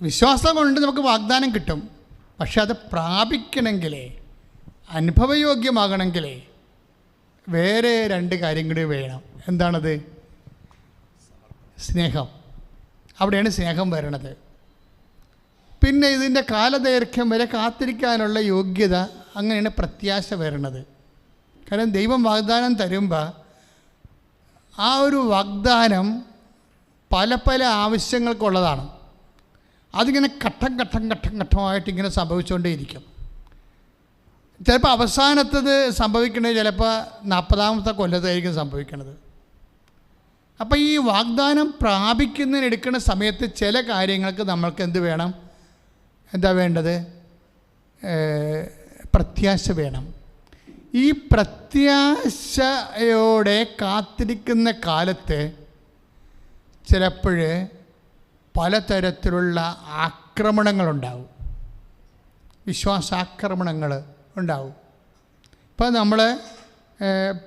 വിശ്വാസം കൊണ്ട് നമുക്ക് വാഗ്ദാനം കിട്ടും. പക്ഷെ അത് പ്രാപിക്കണമെങ്കിലേ, അനുഭവയോഗ്യമാകണമെങ്കിലേ വേറെ 2 കാര്യം കൂടി വേണം. എന്താണത്? സ്നേഹം. അവിടെയാണ് സ്നേഹം വരണത്. പിന്നെ ഇതിൻ്റെ കാലദൈർഘ്യം വരെ കാത്തിരിക്കാനുള്ള യോഗ്യത, അങ്ങനെയാണ് പ്രത്യാശ വരണത്. കാരണം ദൈവം വാഗ്ദാനം തരുമ്പോൾ ആ ഒരു വാഗ്ദാനം പല പല ആവശ്യങ്ങൾക്കുള്ളതാണ്. അതിങ്ങനെ ഘട്ടമായിട്ട് ഇങ്ങനെ സംഭവിച്ചുകൊണ്ടേയിരിക്കും. ചിലപ്പോൾ അവസാനത്തത് സംഭവിക്കുന്നത് ചിലപ്പോൾ 40ാമത്തെ കൊല്ലത്തായിരിക്കും സംഭവിക്കുന്നത്. അപ്പോൾ ഈ വാഗ്ദാനം പ്രാപിക്കുന്നതിന് എടുക്കുന്ന സമയത്ത് ചില കാര്യങ്ങൾക്ക് നമ്മൾക്ക് എന്ത് വേണം? എന്താ വേണ്ടത്? പ്രത്യാശ വേണം. ഈ പ്രത്യാശയോടെ കാത്തിരിക്കുന്ന കാലത്ത് ചിലപ്പോൾ പലതരത്തിലുള്ള ആക്രമണങ്ങളുണ്ടാവും, വിശ്വാസാക്രമണങ്ങൾ ഉണ്ടാവും. ഇപ്പോൾ നമ്മൾ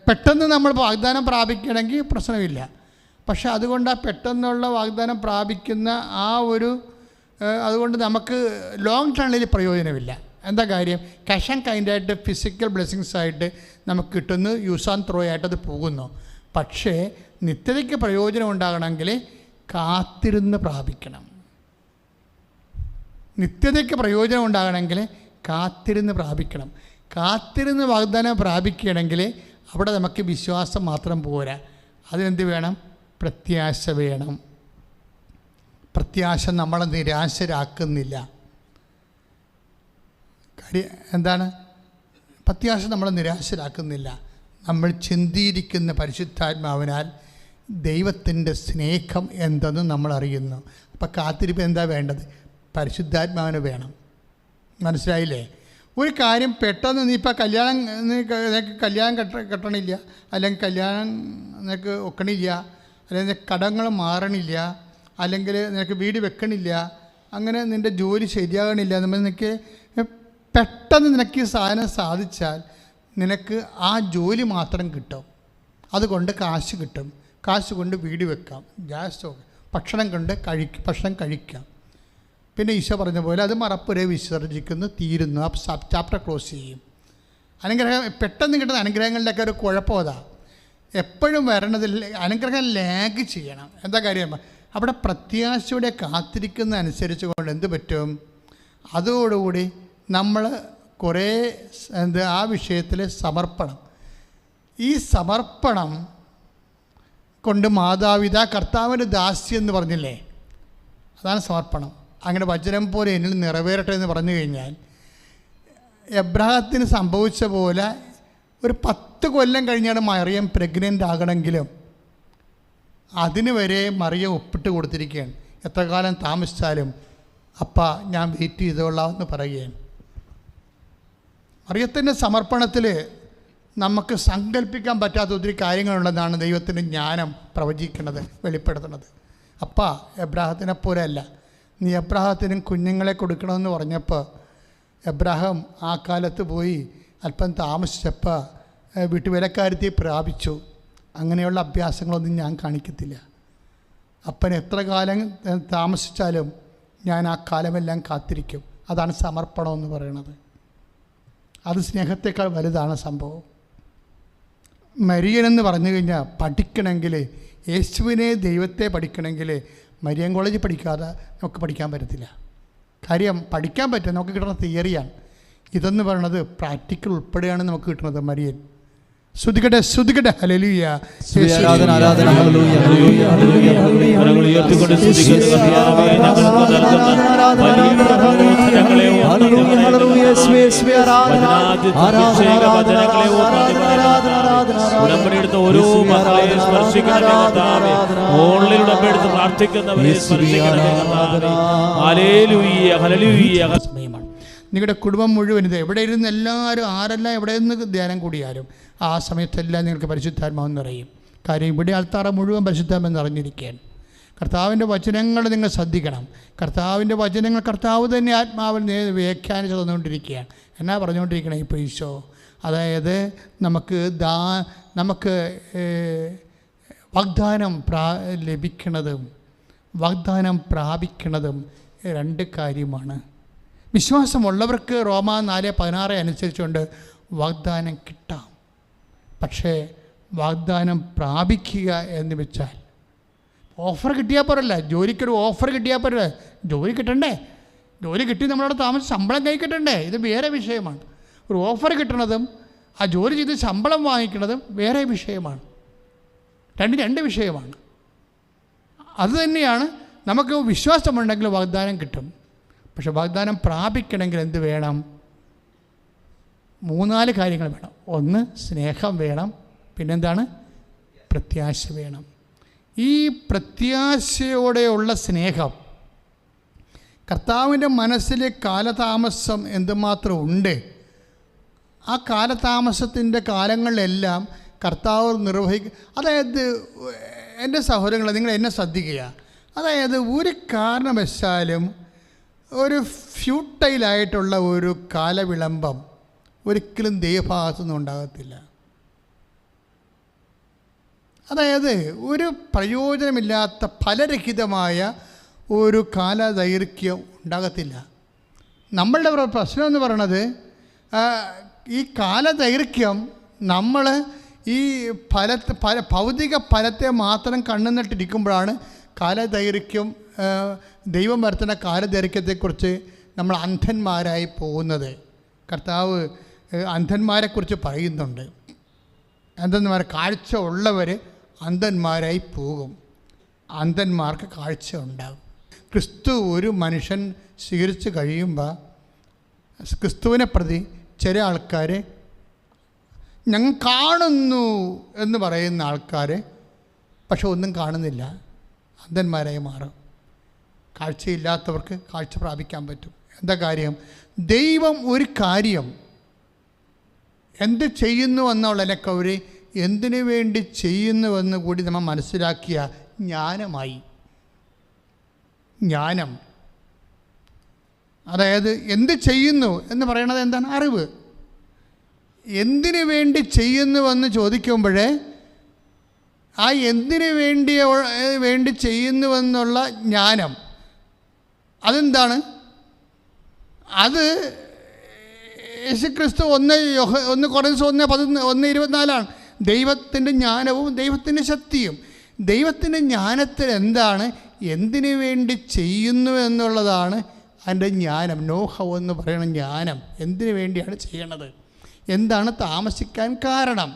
പെട്ടെന്ന് നമ്മൾ വാഗ്ദാനം പ്രാപിക്കണമെങ്കിൽ പ്രശ്നമില്ല. പക്ഷെ അതുകൊണ്ട് ആ പെട്ടെന്നുള്ള വാഗ്ദാനം പ്രാപിക്കുന്ന ആ ഒരു അതുകൊണ്ട് നമുക്ക് ലോങ് ടേണിൽ പ്രയോജനമില്ല. എന്താ കാര്യം? ക്യാഷ് ആൻഡ് കൈൻഡായിട്ട് ഫിസിക്കൽ ബ്ലെസ്സിങ്സ് ആയിട്ട് നമുക്ക് കിട്ടുന്നു, യൂസ് ആൻഡ് ത്രോ ആയിട്ട് അത് പോകുന്നു. പക്ഷേ നിത്യതയ്ക്ക് പ്രയോജനം ഉണ്ടാകണമെങ്കിൽ കാത്തിരുന്ന് പ്രാപിക്കണം. നിത്യതയ്ക്ക് പ്രയോജനം ഉണ്ടാകണമെങ്കിൽ കാത്തിരുന്ന് പ്രാപിക്കണം. കാത്തിരുന്ന് വാഗ്ദാനം പ്രാപിക്കുകയാണെങ്കിൽ അവിടെ നമുക്ക് വിശ്വാസം മാത്രം പോരാ, അതിനെന്ത് വേണം? പ്രത്യാശ വേണം. പ്രത്യാശ നമ്മളെ നിരാശരാക്കുന്നില്ല. കാര്യം എന്താണ്? പ്രത്യാശ നമ്മളെ നിരാശരാക്കുന്നില്ല. നമ്മൾ ചിന്തിയിരിക്കുന്ന പരിശുദ്ധാത്മാവിനാൽ ദൈവത്തിൻ്റെ സ്നേഹം എന്തെന്ന് നമ്മൾ അറിയുന്നു. അപ്പം കാത്തിരിപ്പ് എന്താ വേണ്ടത്? പരിശുദ്ധാത്മാവിന് വേണം. മനസ്സിലായില്ലേ? ഒരു കാര്യം പെട്ടെന്ന് നീ ഇപ്പം കല്യാണം കെട്ടണില്ല, അല്ലെങ്കിൽ കല്യാണം നിനക്ക് ഒക്കണില്ല, അല്ലെങ്കിൽ കടങ്ങൾ മാറണില്ല, അല്ലെങ്കിൽ നിനക്ക് വീട് വെക്കണില്ല, അങ്ങനെ നിൻ്റെ ജോലി ശരിയാകണില്ല, നിനക്ക് പെട്ടെന്ന് നിനക്ക് ഈ സാധനം സാധിച്ചാൽ നിനക്ക് ആ ജോലി മാത്രം കിട്ടും, അതുകൊണ്ട് കാശ് കിട്ടും, കാശ് കൊണ്ട് വീട് വെക്കാം, ഗ്യാസ് ഭക്ഷണം കഴിക്കാം. പിന്നെ ഈശോ പറഞ്ഞ പോലെ അത് മറപ്പുരെ വിസർജിക്കുന്നു, തീരുന്നു, ആ ചാപ്റ്റർ ക്ലോസ് ചെയ്യും. പെട്ടെന്ന് കിട്ടുന്ന അനുഗ്രഹങ്ങളിലൊക്കെ ഒരു കുഴപ്പം അതാ, എപ്പോഴും വരണതിൽ അനുഗ്രഹം ലാഗ് ചെയ്യണം. എന്താ കാര്യം? അവിടെ പ്രത്യാശയോടെ കാത്തിരിക്കുന്ന അനുസരിച്ച് കൊണ്ട് എന്ത് പറ്റും? അതോടുകൂടി നമ്മൾ കുറേ ആ വിഷയത്തിൽ സമർപ്പണം, ഈ സമർപ്പണം കൊണ്ട് മാതാപിതാ കർത്താവിൻ്റെ ദാസ്യം എന്ന് പറഞ്ഞില്ലേ, അതാണ് സമർപ്പണം. അങ്ങനെ വചനം പോലെ എന്നിൽ നിറവേറട്ടെ എന്ന് പറഞ്ഞു കഴിഞ്ഞാൽ എബ്രാഹത്തിന് സംഭവിച്ച പോലെ ഒരു 10 കൊല്ലം കഴിഞ്ഞാണ് മറിയം പ്രഗ്നൻ്റ് ആകണമെങ്കിലും അതിന് വരെ മറിയം ഒപ്പിട്ട് കൊടുത്തിരിക്കുകയാണ്. എത്ര കാലം താമസിച്ചാലും അപ്പാ ഞാൻ വെയിറ്റ് ചെയ്തോളാം എന്ന് പറയുകയാണ്. മറിയത്തിൻ്റെ സമർപ്പണത്തിൽ നമുക്ക് സങ്കല്പിക്കാൻ പറ്റാത്ത ഒത്തിരി കാര്യങ്ങളുണ്ടെന്നാണ് ദൈവത്തിൻ്റെ ജ്ഞാനം പ്രവചിക്കുന്നത്, വെളിപ്പെടുത്തുന്നത്. അപ്പാ എബ്രാഹത്തിനെ പോലെ അല്ല, നീ എബ്രാഹത്തിനും കുഞ്ഞുങ്ങളെ കൊടുക്കണമെന്ന് പറഞ്ഞപ്പോൾ എബ്രാഹാം ആ കാലത്ത് പോയി അല്പം താമസിച്ചപ്പോൾ വീട്ടുവേലക്കാരത്തെ പ്രാപിച്ചു. അങ്ങനെയുള്ള അഭ്യാസങ്ങളൊന്നും ഞാൻ കാണിക്കത്തില്ല. അപ്പൻ എത്ര കാലം താമസിച്ചാലും ഞാൻ ആ കാലമെല്ലാം കാത്തിരിക്കും. അതാണ് സമർപ്പണം എന്ന് പറയുന്നത്. അത് സ്നേഹത്തേക്കാൾ വലുതാണ് സംഭവം. മരിയനെന്ന് പറഞ്ഞു കഴിഞ്ഞാൽ പഠിക്കണമെങ്കിൽ, യേശുവിനെ ദൈവത്തെ പഠിക്കണമെങ്കിൽ മരിയൻ കോളേജിൽ പഠിക്കാതെ നമുക്ക് പഠിക്കാൻ പറ്റത്തില്ല. കാര്യം പഠിക്കാൻ പറ്റും, നമുക്ക് കിട്ടുന്ന തിയറിയാണ്. ഇതെന്ന് പറയുന്നത് പ്രാക്ടിക്കൽ ഉൾപ്പെടെയാണ് നമുക്ക് കിട്ടുന്നത്. മരിയൻ സ്തുതിക്കട്ടെ, സ്തുതിക്കട്ടെ, ഹല്ലേലൂയ. ഉടമ്പടിയെടുത്ത് ഓരോ മക്കളെയും സ്പർശിക്കണമേ കർത്താവേ. ഓൺലൈൻ ഉടമ്പടിയെടുത്ത് പ്രാർത്ഥിക്കുന്നവരെ സ്പർശിക്കണമേ കർത്താവേ. Hallelujah, hallelujah. സമയമാണ്. നിങ്ങളുടെ കുടുംബം മുഴുവൻ ഇത് എവിടെ ഇരുന്ന് എല്ലാവരും ആരെല്ലാം എവിടെ നിന്ന് ധ്യാനം കൂടിയാലും ആ സമയത്തെല്ലാം നിങ്ങൾക്ക് പരിശുദ്ധാത്മാവെന്ന് പറയും. കാര്യം ഇവിടെ ആൾത്താറ മുഴുവൻ പരിശുദ്ധാത്മാവെന്ന് അറിഞ്ഞിരിക്കുകയാണ്. കർത്താവിൻ്റെ വചനങ്ങൾ നിങ്ങൾ ശ്രദ്ധിക്കണം. കർത്താവിൻ്റെ വചനങ്ങൾ കർത്താവ് തന്നെ ആത്മാവിൽ വ്യാഖ്യാനിച്ച് തന്നുകൊണ്ടിരിക്കുകയാണ്. എന്നാ പറഞ്ഞുകൊണ്ടിരിക്കണം ഇപ്പോൾ ഈശോ? അതായത് നമുക്ക് വാഗ്ദാനം ലഭിക്കുന്നതും വാഗ്ദാനം പ്രാപിക്കുന്നതും രണ്ട് കാര്യമാണ്. വിശ്വാസമുള്ളവർക്ക് റോമാ 4:16 അനുസരിച്ചുകൊണ്ട് വാഗ്ദാനം കിട്ടാം. പക്ഷേ വാഗ്ദാനം പ്രാപിക്കുക എന്ന് വെച്ചാൽ ഓഫർ കിട്ടിയാൽ പോരല്ല. ജോലിക്കൊരു ഓഫർ കിട്ടിയാൽ പോരല്ല. ജോലി കിട്ടണ്ടേ? ജോലി കിട്ടി നമ്മളവിടെ താമസിച്ച് ശമ്പളം കൈ കിട്ടണ്ടേ? ഇത് വേറെ വിഷയമാണ്. ഒരു ഓഫർ കിട്ടണതും ആ ജോലി ചെയ്ത് ശമ്പളം വാങ്ങിക്കുന്നതും വേറെ വിഷയമാണ്. രണ്ട് വിഷയമാണ്. അതുതന്നെയാണ് നമുക്ക് വിശ്വാസമുണ്ടെങ്കിൽ വാഗ്ദാനം കിട്ടും. പക്ഷെ വാഗ്ദാനം പ്രാപിക്കണമെങ്കിൽ എന്ത് വേണം? 3-4 കാര്യങ്ങൾ വേണം. ഒന്ന്, സ്നേഹം വേണം. പിന്നെന്താണ്? പ്രത്യാശ വേണം. ഈ പ്രത്യാശയോടെയുള്ള സ്നേഹം, കർത്താവിൻ്റെ മനസ്സിലെ കാലതാമസം എന്തുമാത്രം ഉണ്ട്, ആ കാലതാമസത്തിൻ്റെ കാലങ്ങളിലെല്ലാം കർത്താവ് അതായത് എൻ്റെ സഹോദരങ്ങളെ, നിങ്ങൾ എന്നെ ശ്രദ്ധിക്കുക. അതായത് ഒരു കാരണവശാലും ഒരു ഫ്യൂട്ടൈലായിട്ടുള്ള ഒരു കാലവിളംബം ഒരിക്കലും ദൈവഭാഗത്തുനിന്നും ഉണ്ടാകത്തില്ല. അതായത് ഒരു പ്രയോജനമില്ലാത്ത ഫലരഹിതമായ ഒരു കാലദൈർഘ്യം ഉണ്ടാകത്തില്ല. നമ്മളുടെ പ്രശ്നം എന്ന് പറയണത് ഈ കാലദൈർഘ്യം നമ്മൾ ഈ ഭൗതിക ഫലത്തെ മാത്രം കണ്ണുനട്ടിരിക്കുമ്പോഴാണ് കാലദൈർഘ്യം, ദൈവം വരുത്തുന്ന കാലദൈർഘ്യത്തെക്കുറിച്ച് നമ്മൾ അന്ധന്മാരായി പോകുന്നത്. കർത്താവ് അന്ധന്മാരെക്കുറിച്ച് പറയുന്നുണ്ട്. അന്ധന്മാർ, കാഴ്ച ഉള്ളവർ അന്ധന്മാരായി പോകും. അന്ധന്മാർക്ക് കാഴ്ച ഉണ്ടാകും. ക്രിസ്തു ഒരു മനുഷ്യൻ സ്വീകരിച്ച് കഴിയുമ്പോൾ ക്രിസ്തുവിനെ പ്രതി ചില ആൾക്കാർ ഞങ്ങൾ കാണുന്നു എന്ന് പറയുന്ന ആൾക്കാർ പക്ഷെ ഒന്നും കാണുന്നില്ല, അന്ധന്മാരായി മാറും. കാഴ്ചയില്ലാത്തവർക്ക് കാഴ്ച പ്രാപിക്കാൻ പറ്റും. എന്താ കാര്യം? ദൈവം ഒരു കാര്യം എന്ത് ചെയ്യുന്നു എന്നുള്ളതിനൊക്കെ അവർ എന്തിനു വേണ്ടി ചെയ്യുന്നുവെന്ന് കൂടി നമ്മൾ മനസ്സിലാക്കിയ ജ്ഞാനമായി. ജ്ഞാനം, അതായത് എന്ത് ചെയ്യുന്നു എന്ന് പറയുന്നത് എന്താണ്? അറിവ്. എന്തിനു വേണ്ടി ചെയ്യുന്നുവെന്ന് ചോദിക്കുമ്പോഴേ ആ എന്തിനു വേണ്ടി ചെയ്യുന്നുവെന്നുള്ള ജ്ഞാനം അതെന്താണ്? അത് യേശുക്രിസ്തു 1 കൊറിന്തോസ് 1:24 ദൈവത്തിൻ്റെ ജ്ഞാനവും ദൈവത്തിൻ്റെ ശക്തിയും. ദൈവത്തിൻ്റെ ജ്ഞാനത്തിൽ എന്താണ്? എന്തിനു വേണ്ടി ചെയ്യുന്നു എന്നുള്ളതാണ് അതിൻ്റെ ജ്ഞാനം. നോഹ എന്ന് പറയുന്ന ജ്ഞാനം എന്തിനു വേണ്ടിയാണ് ചെയ്യണത്, എന്താണ് താമസിക്കാൻ കാരണം.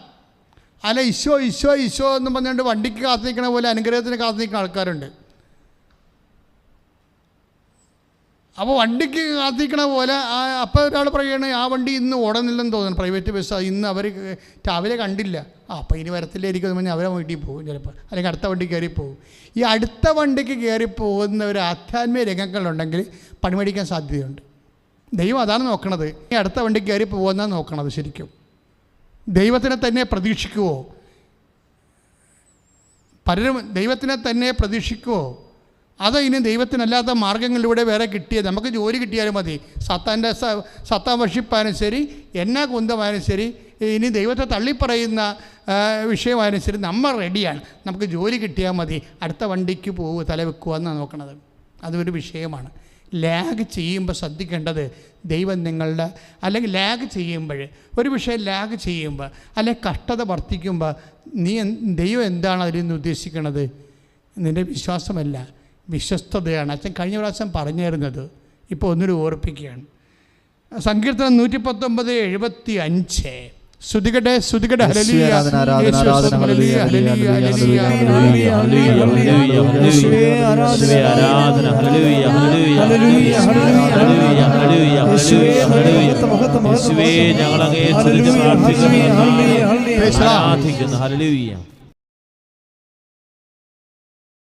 അല്ല ഈശോ ഈശോ ഈശോ എന്ന് പറഞ്ഞുകൊണ്ട് വണ്ടിക്ക് കാത്തിരിക്കണ പോലെ അനുഗ്രഹത്തിന് കാത്തിരിക്കുന്ന ആൾക്കാരുണ്ട്. അപ്പോൾ വണ്ടിക്ക് കാത്തിരിക്കണ പോലെ അപ്പോൾ ഒരാൾ പറയുകയാണ് ആ വണ്ടി ഇന്ന് ഓടുന്നില്ലെന്ന് തോന്നുന്നു, പ്രൈവറ്റ് ബസ് ഇന്ന് അവർ രാവിലെ കണ്ടില്ല, അപ്പോൾ ഇനി വരത്തില്ലായിരിക്കും എന്ന് പറഞ്ഞാൽ അവരെ വീട്ടിൽ പോകും ചിലപ്പോൾ, അല്ലെങ്കിൽ അടുത്ത വണ്ടി കയറി പോകും. ഈ അടുത്ത വണ്ടിക്ക് കയറി പോകുന്ന ഒരു ആധ്യാത്മിക രംഗങ്ങളുണ്ടെങ്കിൽ പണിമേടിക്കാൻ സാധ്യതയുണ്ട്. ദൈവം അതാണ് നോക്കണത്. ഈ അടുത്ത വണ്ടിക്ക് കയറി പോകുന്നതാണ് നോക്കണത്. ശരിക്കും ദൈവത്തിനെ തന്നെ പ്രതീക്ഷിക്കുമോ? പലരും ദൈവത്തിനെ തന്നെ പ്രതീക്ഷിക്കുമോ? അതോ ഇനി ദൈവത്തിനല്ലാത്ത മാർഗങ്ങളിലൂടെ വേറെ കിട്ടിയത് നമുക്ക് ജോലി കിട്ടിയാലും മതി, സത്താൻ വർഷിപ്പാനും ശരി, എന്നാ കുന്തമായാലും ശരി, ഇനി ദൈവത്തെ തള്ളിപ്പറയുന്ന വിഷയമായാലും ശരി, നമ്മൾ റെഡിയാണ്, നമുക്ക് ജോലി കിട്ടിയാൽ മതി, അടുത്ത വണ്ടിക്ക് തല വെക്കുക എന്നാണ് നോക്കണത്. അതൊരു വിഷയമാണ്. ലാഗ് ചെയ്യുമ്പോൾ ശ്രദ്ധിക്കേണ്ടത് ദൈവം നിങ്ങളുടെ, അല്ലെങ്കിൽ ലാഗ് ചെയ്യുമ്പോൾ ഒരു വിഷയം ലാഗ് ചെയ്യുമ്പോൾ അല്ലെങ്കിൽ കഷ്ടത വർദ്ധിക്കുമ്പോൾ ദൈവം എന്താണ് അതിൽ നിന്ന് ഉദ്ദേശിക്കുന്നത്? നിൻ്റെ വിശ്വാസമല്ല, വിശ്വസ്തതയാണ്. അച്ഛൻ കഴിഞ്ഞ പ്രാവശ്യം പറഞ്ഞു തരുന്നത് ഇപ്പോൾ ഒന്നുകൂടി ഓർപ്പിക്കുകയാണ്. സങ്കീർത്തനം 119:75 ശ്രുതികട്ടെ ശ്രുതികട്ടെ ഹല്ലേലൂയ ഹല്ലേലൂയ ഹല്ലേലൂയ ഹല്ലേലൂയ ഹല്ലേലൂയ ആരാധന ഹല്ലേലൂയ ഹല്ലേലൂയ ഹല്ലേലൂയ ഹല്ലേലൂയ യേശുവേ ഞങ്ങൾ അങ്ങയെ സ്തുതിച്ച് പ്രാർത്ഥിക്കുന്നു, ആരാധിക്കുന്നു. ഹല്ലേലൂയ.